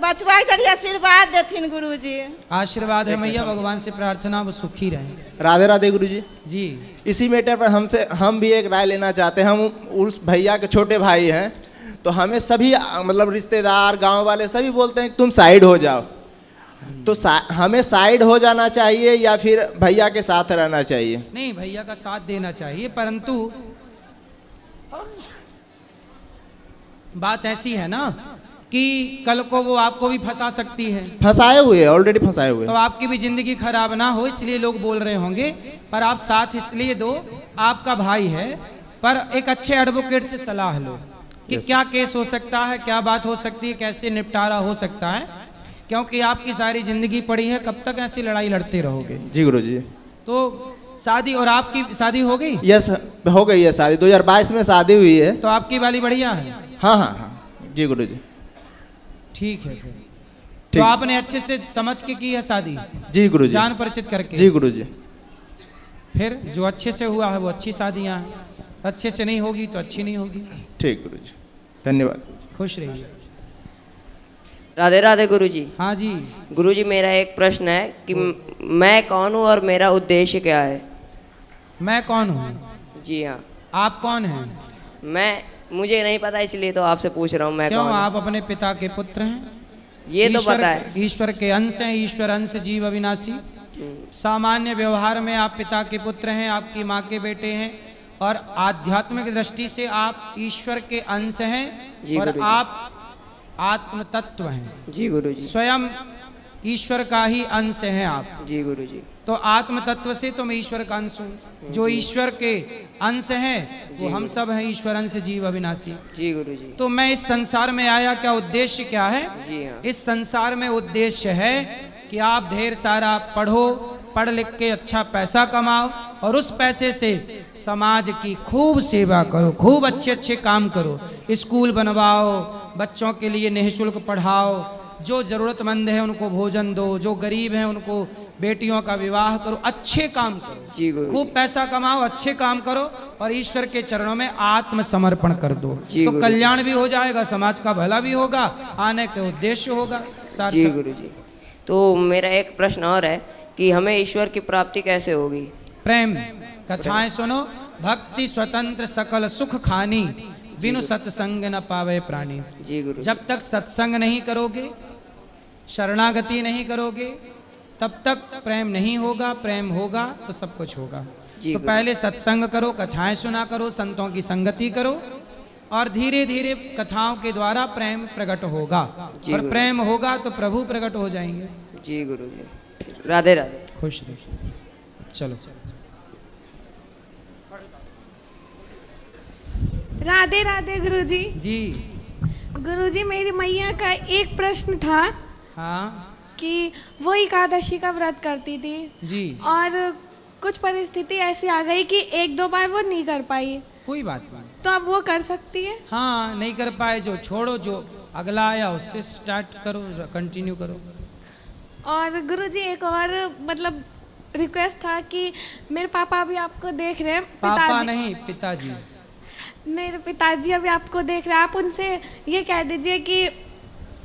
बचवा के आशीर्वाद देथिन गुरुजी। आशीर्वाद है मैया, भगवान से प्रार्थना वो सुखी रहे। राधे राधे गुरुजी जी। इसी मैटर पर हम भी एक राय लेना चाहते हैं। हम उस भैया के छोटे भाई हैं, तो हमें सभी मतलब रिश्तेदार गांव वाले सभी बोलते हैं कि तुम साइड हो जाओ। तो हमें साइड हो जाना चाहिए या फिर भैया के साथ रहना चाहिए? नहीं, भैया का साथ देना चाहिए, परंतु बात ऐसी है ना कि कल को वो आपको भी फंसा सकती है। फंसाए हुए, ऑलरेडी फंसाए हुए। तो आपकी भी जिंदगी खराब ना हो इसलिए लोग बोल रहे होंगे। पर आप साथ इसलिए दो, आपका भाई है, पर एक अच्छे एडवोकेट से सलाह लो कि क्या केस हो सकता है, क्या बात हो सकती है, कैसे निपटारा हो सकता है, क्योंकि आपकी सारी जिंदगी पड़ी है। कब तक ऐसी लड़ाई लड़ते रहोगे? जी गुरुजी। तो शादी, और आपकी शादी हो गई? यस हो गई है शादी, 2022 में शादी हुई है। तो आपकी वाली बढ़िया है? हाँ हाँ हाँ जी गुरुजी। ठीक है फिर तो आपने अच्छे से समझ के की है शादी? जी गुरुजी। जान परिचित करके? जी गुरुजी। फिर जो अच्छे से हुआ है वो अच्छी शादियाँ हैं, अच्छे से नहीं होगी तो अच्छी नहीं होगी। ठीक गुरुजी, धन्यवाद। खुश रहिए। राधे राधे गुरुजी। हाँ जी गुरुजी, मेरा एक प्रश्न है कि मैं कौन हूँ और मेरा उद्देश्य क्या है? मैं कौन हूँ? जी हाँ। आप कौन हैं? मुझे नहीं पता, इसलिए तो आपसे पूछ रहा हूँ मैं क्यों? कौन हूँ? आप अपने पिता के पुत्र हैं? ये तो पता है। ईश्वर के अंश हैं, ईश्वर अंश जीव अविनाशी। सामान्य व्यवहार में आप पिता के पुत्र हैं, आपकी माँ के बेटे हैं, और आध्यात्मिक दृष्टि से आप ईश्वर के अंश हैं और आप आत्म तत्व हैं। जी गुरुजी। स्वयं ईश्वर का ही अंश हैं आप। जी गुरुजी। तो आत्म तत्व से तो मैं ईश्वर का अंश हूँ। जो ईश्वर के अंश हैं वो हम सब हैं, ईश्वर अंश जीव अविनाशी। जी गुरुजी। तो मैं इस संसार में आया, क्या उद्देश्य क्या है? जी हाँ। इस संसार में उद्देश्य है कि आप ढेर सारा पढ़ो, पढ़ लिख के अच्छा पैसा कमाओ और उस पैसे से समाज की खूब सेवा करो, खूब अच्छे अच्छे काम करो, स्कूल बनवाओ, बच्चों के लिए निःशुल्क पढ़ाओ, जो ज़रूरतमंद है उनको भोजन दो, जो गरीब हैं उनको बेटियों का विवाह करो, अच्छे काम करो। जी गुरुजी। खूब पैसा कमाओ, अच्छे काम करो और ईश्वर के चरणों में आत्मसमर्पण कर दो। जी तो गुरुजी। कल्याण भी हो जाएगा, समाज का भला भी होगा, आने के उद्देश्य होगा जी सार्थक। गुरुजी। तो मेरा एक प्रश्न और है कि हमें ईश्वर की प्राप्ति कैसे होगी? प्रेम कथाएं सुनो, भक्ति स्वतंत्र सकल सुख खानी, बिनु सत्संग न पावे प्राणी। जी गुरु। जब तक सत्संग नहीं करोगे, शरणागति नहीं करोगे, तब तक प्रेम नहीं होगा। प्रेम होगा तो सब कुछ होगा। जी तो गुरु। पहले सत्संग करो, कथाएं सुना करो, संतों की संगति करो और धीरे धीरे कथाओं के द्वारा प्रेम प्रकट होगा। जी और गुरु। प्रेम होगा तो प्रभु प्रकट हो जाएंगे। जी गुरुजी। राधे राधे। खुश रहो। चलो। राधे राधे गुरुजी। जी गुरुजी, मेरी मैया का एक प्रश्न था हाँ कि वो एकादशी का व्रत करती थी जी, और कुछ परिस्थिति ऐसी आ गई कि एक दो बार वो नहीं कर पाई, कोई बात नहीं। तो अब वो कर सकती है? हाँ, नहीं कर पाए जो छोड़ो, जो अगला आया उससे स्टार्ट करो, कंटिन्यू करो। और गुरुजी एक और मतलब रिक्वेस्ट था कि मेरे पापा अभी आपको देख रहे हैं, पापा नहीं, पिताजी। मेरे पिताजी अभी आपको देख रहे हैं, आप उनसे ये कह दीजिए कि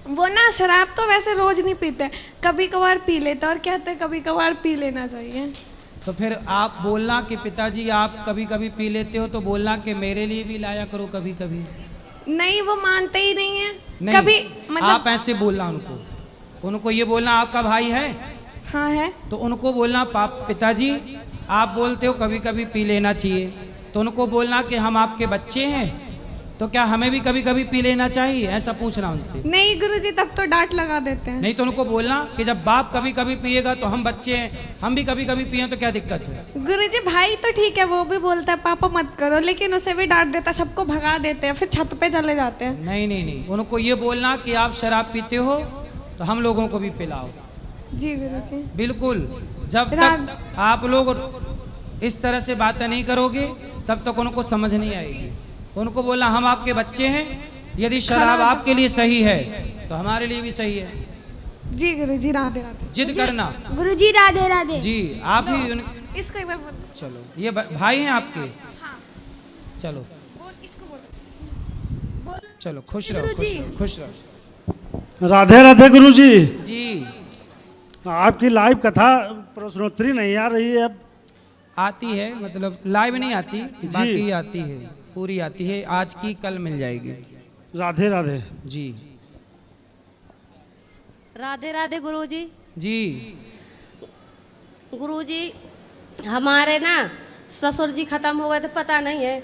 वो ना शराब तो वैसे रोज नहीं पीते, कभी कभार पी लेते और कहते कभी कभार पी लेना चाहिए। तो फिर आप बोलना कि पिताजी आप कभी कभी पी लेते हो, तो बोलना कि मेरे लिए भी लाया करो कभी कभी। नहीं, वो मानते ही नहीं है। नहीं, कभी मतलब आप ऐसे बोलना उनको ये बोलना आपका भाई है, हाँ है, तो उनको बोलना पिताजी आप बोलते हो कभी कभी पी लेना चाहिए, तो उनको बोलना कि हम आपके बच्चे हैं, तो क्या हमें भी कभी कभी पी लेना चाहिए, ऐसा पूछना उनसे। नहीं गुरुजी, तब तो डांट लगा देते हैं। नहीं तो उनको बोलना कि जब बाप कभी कभी पिएगा तो हम बच्चे हैं, हम भी कभी कभी पिए तो क्या दिक्कत है। गुरुजी भाई तो ठीक है, वो भी बोलता है पापा मत करो, लेकिन उसे भी डांट देता है, सबको भगा देते हैं, फिर छत पे चले जाते हैं। नहीं नहीं नहीं, उनको ये बोलना कि आप शराब पीते हो तो हम लोगों को भी पिलाओ। जी गुरुजी। बिल्कुल, जब तक आप लोग इस तरह से बातें नहीं करोगे तब तक उनको समझ नहीं आएगी। उनको बोलना हम आपके बच्चे हैं, यदि शराब आपके लिए सही है तो हमारे लिए भी सही है। जी गुरुजी, राधे राधे। जिद करना। गुरुजी राधे राधे। जी आप भी इसको एक बार बोल। चलो, ये भाई हैं आपके। हाँ। चलो इसको बोलो। चलो, खुश रहो, खुश रहो, खुश रहो। राधे राधे गुरुजी। जी आपकी लाइव कथा प्रश्नोत्तरी नहीं आ रही है अब? आती है, मतलब लाइव नहीं आती, बाकी आती है, पूरी आती है। आज की कल मिल जाएगी। राधे राधे। जी राधे राधे गुरुजी। जी गुरुजी, हमारे ना ससुर जी खत्म हो गए थे, पता नहीं है,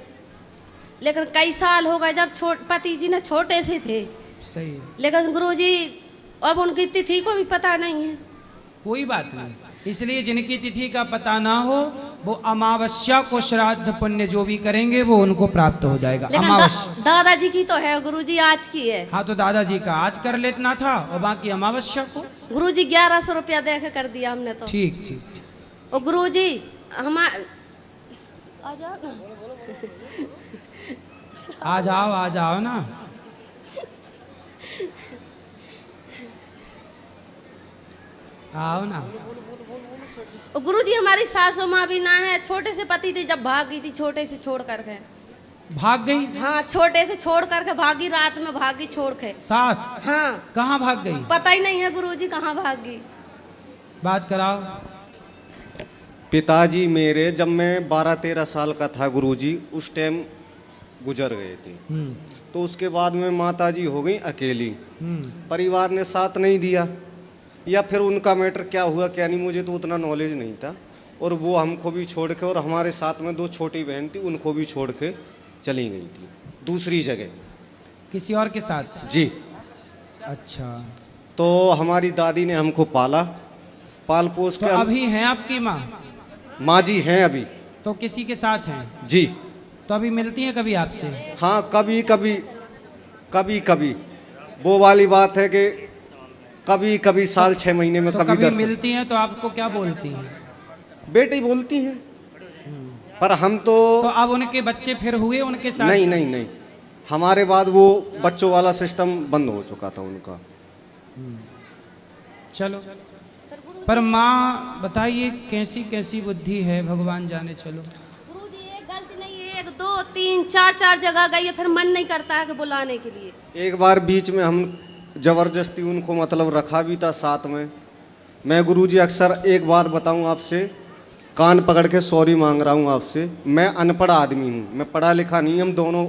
लेकिन कई साल हो गए जब पति जी ने छोटे से थे। सही है। लेकिन गुरुजी अब उनकी तिथि को भी पता नहीं है। कोई बात नहीं, इसलिए जिनकी तिथि का पता ना हो वो अमावस्या को श्राद्ध पुण्य जो भी करेंगे वो उनको प्राप्त हो जाएगा। लेकिन अमावस्या दादाजी की तो है गुरुजी, आज की है। हाँ, तो दादाजी का आज कर लेना था और बाकी अमावस्या को। गुरुजी 1100 रुपया दे के कर दिया हमने तो। ठीक ठीक। और गुरुजी हमारे आ जाओ ना। आ जाओ ना। आओ ना। गुरुजी हमारी सासू माँ भी ना है, छोटे से पति थी, जब भाग गई थी छोटे से छोड़ कर के। भाग गई? हाँ, छोटे से छोड़ करके भागी, रात में भागी छोड़ के। सास? हाँ। कहाँ भाग गई? पता ही नहीं है गुरुजी कहाँ भागी। बात कराओ। पिताजी मेरे जब मैं 12-13 साल का था गुरुजी, उस टाइम गुजर गए थे। तो उसके बाद में माताजी हो गई अकेली, परिवार ने साथ नहीं दिया, या फिर उनका मैटर क्या हुआ क्या नहीं, मुझे तो उतना नॉलेज नहीं था। और वो हमको भी छोड़ के, और हमारे साथ में 2 छोटी बहन थी, उनको भी छोड़ के चली गई थी दूसरी जगह, किसी और के साथ। जी। अच्छा, तो हमारी दादी ने हमको पाला, पाल पोस तो के अभी हैं आपकी माँ? माँ जी हैं अभी। तो किसी के साथ हैं? जी। तो अभी मिलती हैं कभी आपसे? हाँ, कभी कभी कभी कभी वो वाली बात है कि कभी कभी साल 6 महीने में तो कभी कभी दर्शन। मिलती हैं तो आपको क्या बोलती हैं? बेटी बोलती हैं, पर हम तो अब उनके बच्चे फिर हुए उनके साथ? नहीं नहीं नहीं, हमारे बाद वो बच्चों वाला सिस्टम बंद हो चुका था उनका। चलो, पर माँ बताइए कैसी कैसी बुद्धि है, भगवान जाने। चलो गुरुजी, ये गलती नहीं है, 1 2 3 4 जगह गई है, फिर मन नहीं करता है कि बुलाने के लिए। एक बार बीच में हम जबरदस्ती उनको मतलब रखा भी था साथ में। मैं गुरुजी अक्सर एक बात बताऊं आपसे, कान पकड़ के सॉरी मांग रहा हूं आपसे। मैं अनपढ़ आदमी हूं, मैं पढ़ा लिखा नहीं, हम दोनों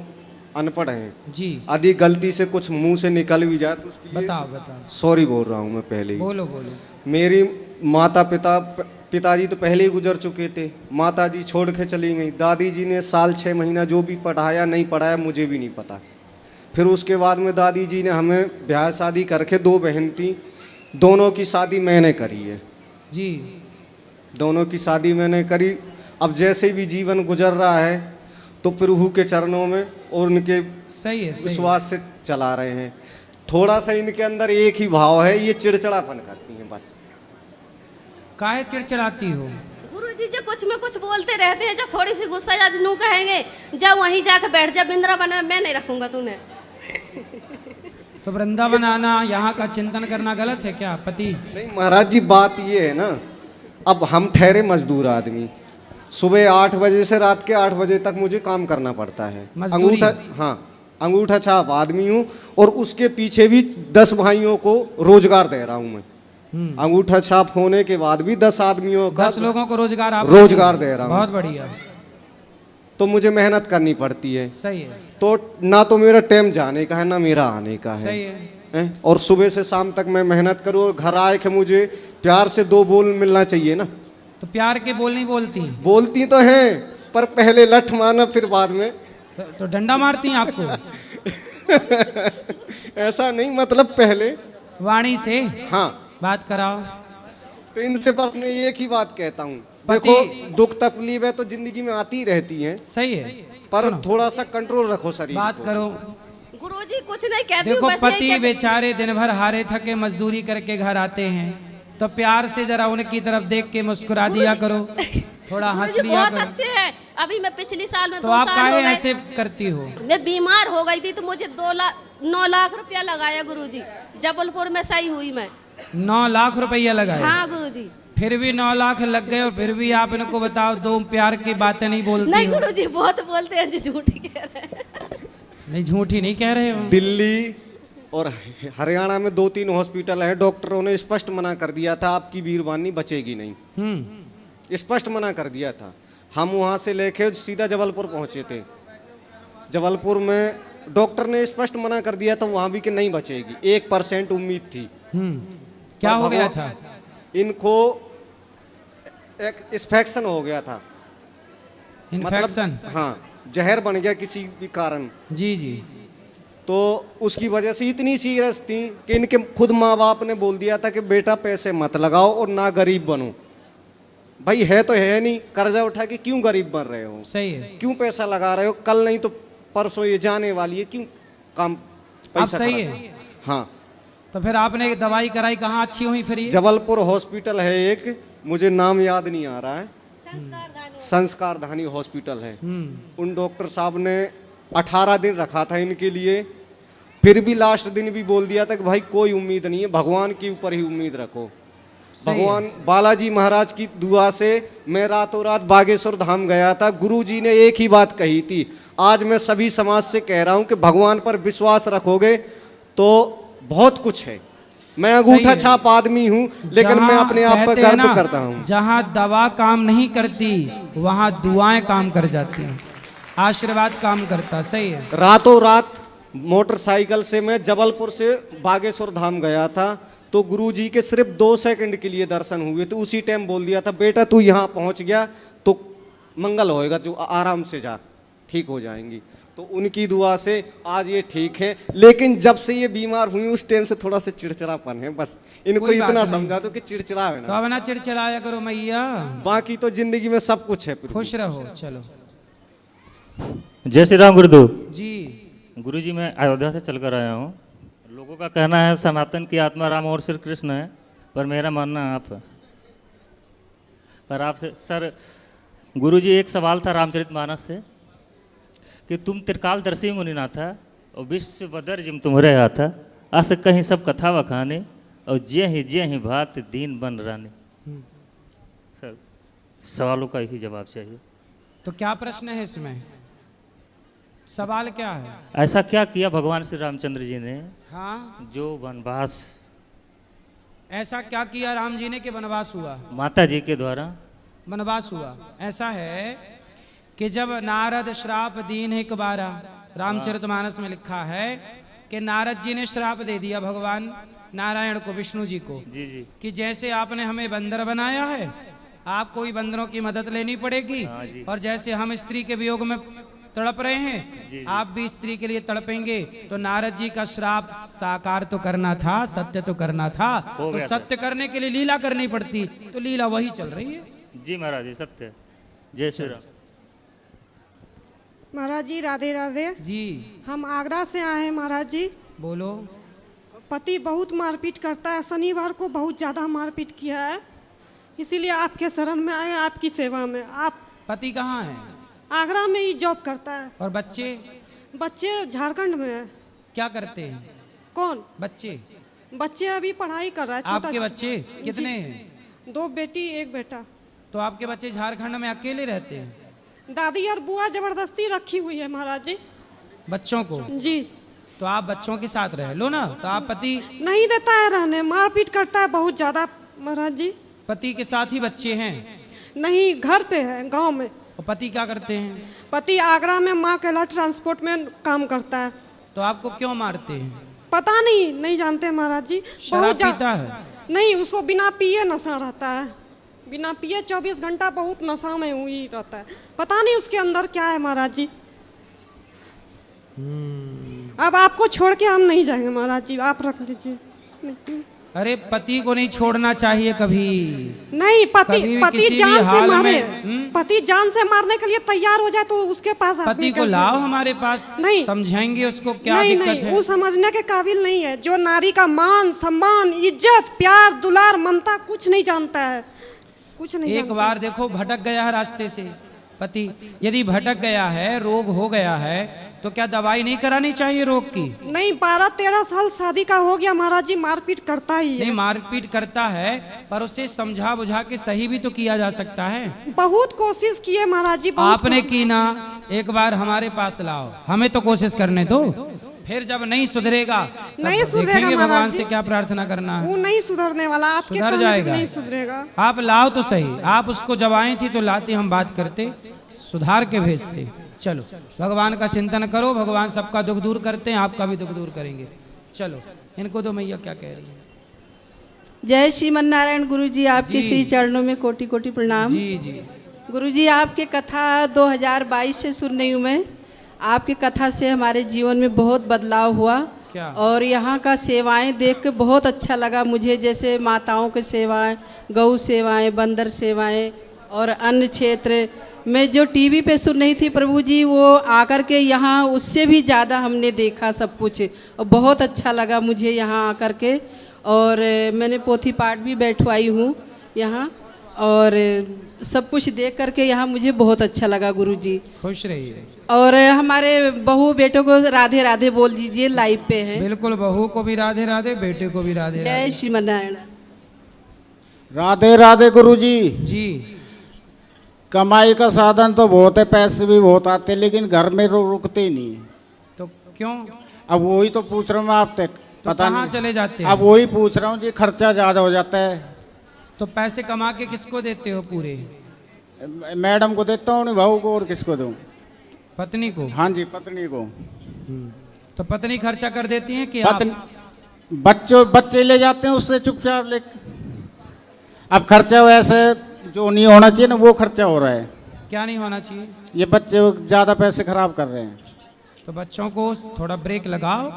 अनपढ़ हैं जी। यदि गलती से कुछ मुंह से निकल भी जाए तो उसके लिए बताओ। सॉरी बोल रहा हूं मैं पहले ही। बोलो बोलो। मेरी माता पिताजी तो पहले ही गुजर चुके थे, माता जी छोड़ के चली गई, दादी जी ने साल 6 महीना जो भी पढ़ाया नहीं पढ़ाया मुझे भी नहीं पता। फिर उसके बाद में दादी जी ने हमें ब्याह शादी करके 2 बहन थी, दोनों की शादी मैंने करी है जी। दोनों की शादी मैंने करी। अब जैसे भी जीवन गुजर रहा है तो प्रभु के चरणों में और उनके सही है, विश्वास से चला रहे हैं। थोड़ा सा इनके अंदर एक ही भाव है, ये चिड़चिड़ापन करती हैं बस। काहे चिड़चिड़ाती हो? गुरुजी जो कुछ में कुछ बोलते रहते हैं, जब थोड़ी सी गुस्सा जाती नू कहेंगे जब वहीं जाकर बैठ जा वृंदावन में, मैं नहीं रखूंगा तूने। तो वृंदावन आना, यहाँ का चिंतन करना गलत है क्या पति? नहीं महाराज जी, बात ये है ना, अब हम ठहरे मजदूर आदमी, सुबह 8 बजे से रात के 8 बजे तक मुझे काम करना पड़ता है। अंगूठा, हाँ अंगूठा छाप आदमी हूँ, और उसके पीछे भी 10 भाइयों को रोजगार दे रहा हूँ मैं। अंगूठा छाप होने के बाद भी 10 आदमियों का, 10 लोगों को रोजगार आप रोजगार दे रहा हूँ। बहुत बढ़िया। तो मुझे मेहनत करनी पड़ती है। सही है। तो ना तो मेरा टाइम जाने का है ना मेरा आने का है। सही है। और सुबह से शाम तक मैं मेहनत करूँ, घर आए के मुझे प्यार से 2 बोल मिलना चाहिए ना। तो प्यार के बोल नहीं बोलती? बोलती तो हैं, पर पहले लठ मारना फिर बाद में तो डंडा मारती हैं आपको? ऐसा नहीं, मतलब पहले वाणी से हाँ बात कराओ। तो इनसे बस मैं एक ही बात कहता हूँ, देखो दुख तकलीफ है तो जिंदगी में आती ही रहती है। सही है, पर थोड़ा सा कंट्रोल रखो शरीर बात को। करो। गुरुजी कुछ नहीं कहती देखो, बस यही पति कहती- बेचारे दिन भर हारे थके मजदूरी करके घर आते हैं, तो प्यार से जरा उनकी तरफ देख के मुस्कुरा दिया करो, थोड़ा हंस गुरुजी लिया बहुत करो। अच्छे हैं। अभी मैं पिछली साल में तो 2 आप साल हो काहे गए, ऐसे करती हो? मैं बीमार हो गई थी तो मुझे 9 लाख रुपया लगाया गुरुजी, जबलपुर में सही हुई मैं। 9 लाख रुपया लगाए? हाँ गुरुजी। फिर भी 9 लाख लग गए, और फिर भी आप इनको बताओ 2 प्यार की बातें नहीं बोलती नहीं हो? गुरुजी बहुत बोलते हैं, जो झूठी कह रहे हैं। नहीं, झूठी नहीं कह रहे हो। दिल्ली और हरियाणा में 2-3 हॉस्पिटल है, डॉक्टरों ने स्पष्ट मना कर दिया था आपकी वीरवानी बचेगी नहीं, स्पष्ट मना कर दिया था। हम वहाँ से लेके सीधा जबलपुर पहुँचे थे। जबलपुर में डॉक्टर ने स्पष्ट मना कर दिया था वहाँ भी कि नहीं बचेगी, 1% उम्मीद थी। क्या हो गया था? इनको एक इन्फेक्शन हो गया था। इन्फेक्शन? मतलब, हाँ जहर बन गया किसी भी कारण। जी जी। तो उसकी वजह से इतनी सीरियस थी कि इनके खुद माँ बाप ने बोल दिया था कि बेटा पैसे मत लगाओ और ना गरीब बनो। भाई है तो है नहीं, कर्जा उठा के क्यों गरीब बन रहे हो? सही है। क्यों पैसा लगा रहे हो? कल नहीं तो परसों ये जाने वाली है, क्यों काम अब सही है। हाँ, तो फिर आपने दवाई कराई, कहाँ अच्छी हुई फिर ये? जबलपुर हॉस्पिटल है एक, मुझे नाम याद नहीं आ रहा है, संस्कार धानी हॉस्पिटल है। उन डॉक्टर साहब ने 18 दिन रखा था इनके लिए, फिर भी लास्ट दिन भी बोल दिया था कि भाई कोई उम्मीद नहीं है, भगवान के ऊपर ही उम्मीद रखो। भगवान बालाजी महाराज की दुआ से मैं रातों रात बागेश्वर धाम गया था। गुरुजी ने एक ही बात कही थी, आज मैं सभी समाज से कह रहा हूं कि भगवान पर विश्वास रखोगे तो बहुत कुछ है। मैं अंगूठा छाप आदमी हूं, लेकिन मैं अपने आप पर गर्व करता हूं। जहां दवा काम नहीं करती वहां दुआएं काम कर जाती हैं, आशीर्वाद काम करता। सही है। रातों रात मोटरसाइकिल से मैं जबलपुर से बागेश्वर धाम गया था, तो गुरुजी के सिर्फ 2 सेकंड के लिए दर्शन हुए थे। उसी टाइम बोल दिया था बेटा तू यहाँ पहुँच गया तो मंगल होएगा, जो आराम से जा, ठीक हो जाएंगी। तो उनकी दुआ से आज ये ठीक है। लेकिन जब से ये बीमार हुई उस टाइम से थोड़ा सा चिड़चिड़ापन है, बस इनको कोई बात इतना नहीं। समझा दो कि चिड़चिड़ा है तो ना, अब ना चिड़चिड़ाया करो मैया, बाकी तो जिंदगी में सब कुछ है। खुश रहो। चलो जय श्री राम गुरुदेव जी। गुरुजी मैं अयोध्या से चलकर आया हूँ। लोगों का कहना है सनातन की आत्मा राम और श्री कृष्ण है, पर मेरा मानना आप है। पर आपसे सर गुरुजी एक सवाल था रामचरितमानस से कि तुम त्रिकालदर्शी मुनिनाथ था और विश्ववदर जिम तुम्हारे हाथ था, अस कहीं सब कथा वखाने और जे ही भात दीन बन राने। सर सवालों का ही जवाब चाहिए। तो क्या प्रश्न है इसमें, सवाल क्या है? ऐसा क्या किया भगवान श्री रामचंद्र जी ने हाँ, जो वनवास, ऐसा क्या किया राम जी ने कि वनवास हुआ? माता जी के द्वारा वनवास हुआ। ऐसा है कि जब नारद श्राप दीन एक बारा, रामचरितमानस में लिखा है कि नारद जी ने श्राप दे दिया भगवान नारायण को, विष्णु जी को, जी जी कि जैसे आपने हमें बंदर बनाया है, आपको भी बंदरों की मदद लेनी पड़ेगी, और जैसे हम स्त्री के वियोग में तड़प रहे हैं, आप भी स्त्री के लिए तड़पेंगे। तो नारद जी का श्राप साकार तो करना था, सत्य तो करना था, तो सत्य करने के लिए लीला करनी पड़ती, तो लीला वही चल रही है। जी महाराज जी सत्य। जय श्री राम। महाराज जी राधे राधे जी। हम आगरा से आए हैं महाराज जी। बोलो। पति बहुत मारपीट करता है, शनिवार को बहुत ज़्यादा मारपीट किया है, इसीलिए आपके शरण में आए, आपकी सेवा में। आप पति कहाँ है? आगरा में ही जॉब करता है। और बच्चे? बच्चे झारखंड में है। क्या करते हैं? कौन बच्चे? बच्चे अभी पढ़ाई कर रहा है। छोटा आपके बच्चे कितने हैं? 2 बेटी 1 बेटा। तो आपके बच्चे झारखंड में अकेले रहते हैं? दादी और बुआ जबरदस्ती रखी हुई है महाराज जी बच्चों को। जी। तो आप बच्चों के साथ रह लो ना। तो आप पति नहीं देता है रहने, मारपीट करता है बहुत ज्यादा महाराज जी। पति के साथ ही बच्चे हैं? नहीं, घर पे है, गांव में। और पति क्या करते हैं? पति आगरा में माँ केला ट्रांसपोर्ट में काम करता है। तो आपको क्यों मारते हैं? पता नहीं जानते महाराज जी। शराब पीता है? नहीं, उसको बिना पिए नशा रहता है, बिना पिए 24 घंटा बहुत नशा में हुई रहता है। पता नहीं उसके अंदर क्या है महाराज जी। अब आपको छोड़ के हम नहीं जाएंगे महाराज जी, आप रख लीजिए। अरे पति को नहीं छोड़ना चाहिए कभी नहीं। पति जान से मारे, में, पति जान से मारने के लिए तैयार हो जाए तो उसके पास पति को लाओ हमारे पास। नहीं समझाएंगे उसको क्या नहीं, दिक्कत नहीं, है। वो समझने के काबिल नहीं है। जो नारी का मान सम्मान इज्जत प्यार दुलार ममता कुछ नहीं जानता है, कुछ नहीं एक बार देखो भटक गया है रास्ते से पति, यदि भटक गया है, रोग हो गया है, तो क्या दवाई नहीं करानी चाहिए रोग की? नहीं, 12-13 साल शादी का हो गया महाराज जी, मारपीट करता ही है। नहीं, मारपीट करता है, पर उसे समझा बुझा के सही भी तो किया जा सकता है। बहुत कोशिश किए महाराज जी। आपने की ना, एक बार हमारे पास लाओ, हमें तो कोशिश करने दो। फिर जब नहीं सुधरेगा, नहीं सुधरेगा भगवान से क्या प्रार्थना करना है। वो नहीं सुधरने वाला, आपके सुधर जाएगा, नहीं सुधरेगा। आप लाओ तो सही। आप उसको जब आई थी तो लाते, हम बात करते, सुधार के भेजते। चलो भगवान का चिंतन करो, भगवान सबका दुख दूर करते हैं, आपका भी दुख दूर करेंगे। चलो इनको तो मैया क्या कह रही है। जय श्रीमन नारायण गुरु जी, आपके श्री चरणों में कोटि कोटि प्रणाम। जी जी। गुरु जी, आपके कथा 2022 से सुन रही हूँ मैं। आपकी कथा से हमारे जीवन में बहुत बदलाव हुआ। क्या? और यहाँ का सेवाएं देख के बहुत अच्छा लगा मुझे, जैसे माताओं की सेवाएं, गौ सेवाएं, बंदर सेवाएं और अन्य क्षेत्र में जो टीवी पे सुन रही थी प्रभु जी, वो आकर के यहाँ उससे भी ज़्यादा हमने देखा सब कुछ, और बहुत अच्छा लगा मुझे यहाँ आकर के। और मैंने पोथी पाठ भी बैठवाई हूँ यहाँ, और सब कुछ देख करके यहाँ मुझे बहुत अच्छा लगा गुरु जी। खुश रहिए। और हमारे बहू बेटों को राधे राधे बोल दीजिए, लाइव पे है। बिल्कुल, बहू को भी राधे राधे, बेटे को भी राधे राधे। जय श्रीमन नारायण। राधे राधे गुरु जी। जी। कमाई का साधन तो बहुत है, पैसे भी बहुत आते हैं, लेकिन घर में रुकते ही नहीं। तो क्यों? अब वही तो पूछ रहा हूँ मैं आप तक, तो पता कहाँ नहीं चले जाते हैं? अब वही पूछ रहा हूँ जी, खर्चा ज़्यादा हो जाता है। तो पैसे कमा के किसको देते हो पूरे? मैडम को देता हूँ, भाऊ को, और किसको दूँ? पत्नी को। हाँ जी, पत्नी को। तो पत्नी खर्चा कर देती है कि बच्चे ले जाते हैं उससे चुपचाप ले। अब खर्चा वैसे जो नहीं होना चाहिए ना, वो खर्चा हो रहा है। क्या नहीं होना चाहिए? ये बच्चे ज़्यादा पैसे खराब कर रहे हैं। तो बच्चों को थोड़ा ब्रेक लगाओ,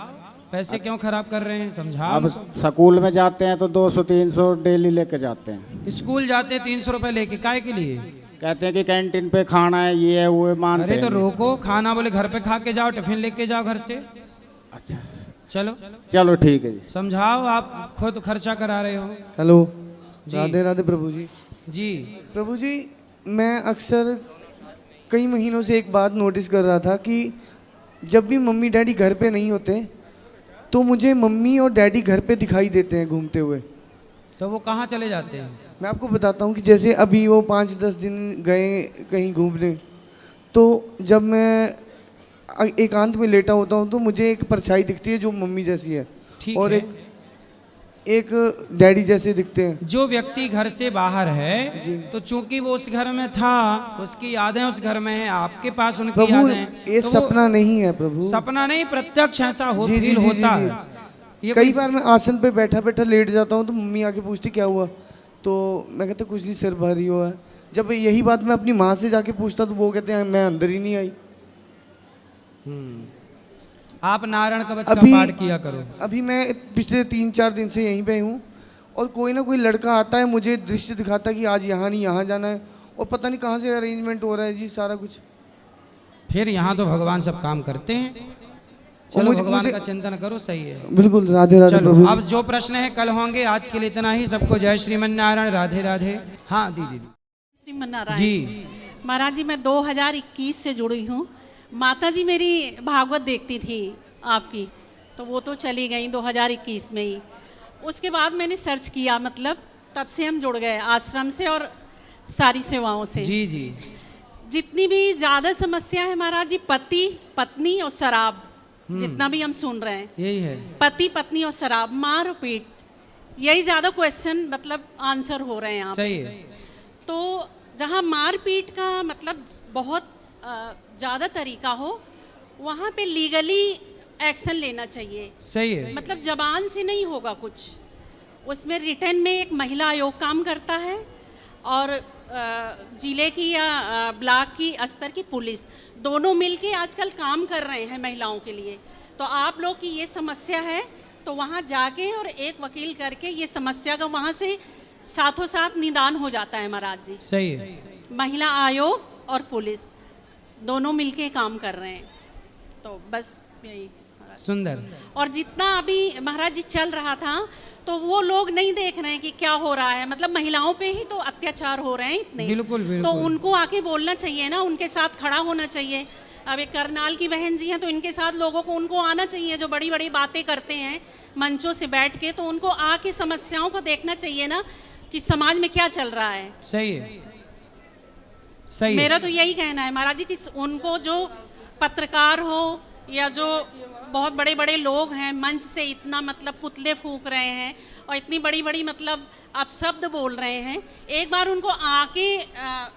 पैसे क्यों खराब कर रहे हैं, समझाओ। अब स्कूल में जाते हैं तो 200-300 डेली लेके जाते हैं। स्कूल जाते हैं 300 रुपए लेके, काय के लिए? कहते हैं कि कैंटीन पे खाना है, ये है वो है, मानते अरे तो हैं। रोको, खाना बोले घर पे खा के जाओ, टिफिन लेके जाओ घर से। अच्छा चलो चलो ठीक है जी। समझाओ, आप खुद खर्चा करा रहे हो। हेलो, जी। राधे राधे प्रभु जी। जी प्रभु जी, मैं अक्सर कई महीनों से एक बात नोटिस कर रहा था कि जब भी मम्मी डैडी घर पे नहीं होते तो मुझे मम्मी और डैडी घर पे दिखाई देते हैं घूमते हुए। तो वो कहाँ चले जाते हैं? मैं आपको बताता हूँ कि जैसे अभी वो 5-10 दिन गए कहीं घूमने, तो जब मैं एकांत में लेटा होता हूँ तो मुझे एक परछाई दिखती है जो मम्मी जैसी है, ठीक और है। एक डैडी जैसे दिखते हैं। जो व्यक्ति घर से बाहर है तो चूंकि वो उस घर में था, उसकी यादें उस घर में हैं, आपके पास उनकी प्रभु, यादें। ये तो वो सपना नहीं है प्रभु, सपना नहीं, प्रत्यक्ष ऐसा हो जी, जी, फील जी, होता जी, है। ये कई कोई- बार मैं आसन पे बैठा बैठा लेट जाता हूँ तो मम्मी आके पूछती क्या हुआ, तो मैं कहता कुछ नहीं, सिर भारी हुआ है। जब यही बात मैं अपनी माँ से जाके पूछता तो वो कहते हैं मैं अंदर ही नहीं आई। आप नारायण कवच का पाठ किया करो। अभी मैं पिछले 3-4 दिन से यहीं पे हूँ और कोई ना कोई लड़का आता है, मुझे दृश्य दिखाता है कि आज यहाँ नहीं यहाँ जाना है, और पता नहीं कहाँ से अरेंजमेंट हो रहा है जी सारा कुछ। फिर यहाँ तो भगवान सब काम करते हैं। चलो भगवान का चिंतन करो, सही है। बिल्कुल, राधे राधे चलो, प्रभु। अब जो प्रश्न है कल होंगे, आज के लिए इतना ही। सबको जय श्रीमन नारायण, राधे राधे। हाँ दीदी श्रीमन नारायण जी। महाराज जी, मैं 2021 से जुड़ी हूँ। माता जी मेरी भागवत देखती थी आपकी, तो वो तो चली गई 2021 में ही। उसके बाद मैंने सर्च किया, मतलब तब से हम जुड़ गए आश्रम से और सारी सेवाओं से। जी जी। जितनी भी ज़्यादा समस्या है महाराज जी, पति पत्नी और शराब, जितना भी हम सुन रहे हैं यही है। पति पत्नी और शराब, मार और पीट, यही ज़्यादा क्वेश्चन मतलब आंसर हो रहे हैं यहाँ सही पे। है। तो जहाँ मार पीट का मतलब बहुत ज़्यादा तरीका हो, वहाँ पे लीगली एक्शन लेना चाहिए। सही है। मतलब जबान से नहीं होगा कुछ, उसमें रिटर्न में एक महिला आयोग काम करता है और जिले की या ब्लॉक की स्तर की पुलिस, दोनों मिलके आजकल काम कर रहे हैं महिलाओं के लिए। तो आप लोग की ये समस्या है तो वहाँ जाके और एक वकील करके ये समस्या का वहाँ से साथों साथ निदान हो जाता है महाराज जी। सही है। महिला आयोग और पुलिस दोनों मिलके काम कर रहे हैं, तो बस यही। सुंदर। और जितना अभी महाराज जी चल रहा था तो वो लोग नहीं देख रहे हैं कि क्या हो रहा है, मतलब महिलाओं पे ही तो अत्याचार हो रहे हैं इतने। बिल्कुल, बिल्कुल। तो उनको आके बोलना चाहिए ना, उनके साथ खड़ा होना चाहिए। अब एक करनाल की बहन जी हैं तो इनके साथ लोगों को उनको आना चाहिए, जो बड़ी बड़ी बातें करते हैं मंचों से बैठ के, तो उनको आके समस्याओं को देखना चाहिए ना कि समाज में क्या चल रहा है। सही है। सही है। मेरा तो यही कहना है महाराज जी कि उनको जो पत्रकार हो या जो बहुत बड़े बड़े लोग हैं मंच से इतना मतलब पुतले फूंक रहे हैं और इतनी बड़ी बड़ी मतलब आप शब्द बोल रहे हैं, एक बार उनको आके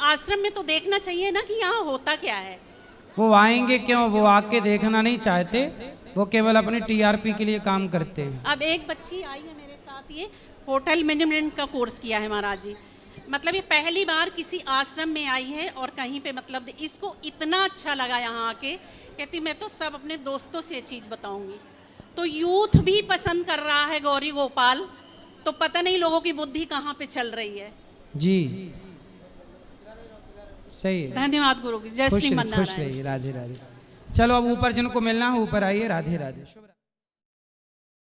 आश्रम में तो देखना चाहिए ना कि यहाँ होता क्या है। वो आएंगे क्यों? वो आके देखना नहीं चाहते, वो केवल अपने टीआरपी के लिए काम करते हैं। अब एक बच्ची आई है मेरे साथ, ये होटल मैनेजमेंट का कोर्स किया है महाराज जी। मतलब ये पहली बार किसी आश्रम में आई है और कहीं पे मतलब इसको इतना अच्छा लगा यहाँ आके, कहती मैं तो सब अपने दोस्तों से ये चीज़ बताऊंगी। तो यूथ भी पसंद कर रहा है गौरी गोपाल, तो पता नहीं लोगों की बुद्धि कहाँ पे चल रही है। जी सही है। धन्यवाद गुरु जी। जय श्री मन खुश नारायण। रहिए। राधे राधे। चलो अब ऊपर जिनको मिलना है ऊपर आइए। राधे राधे। शुभ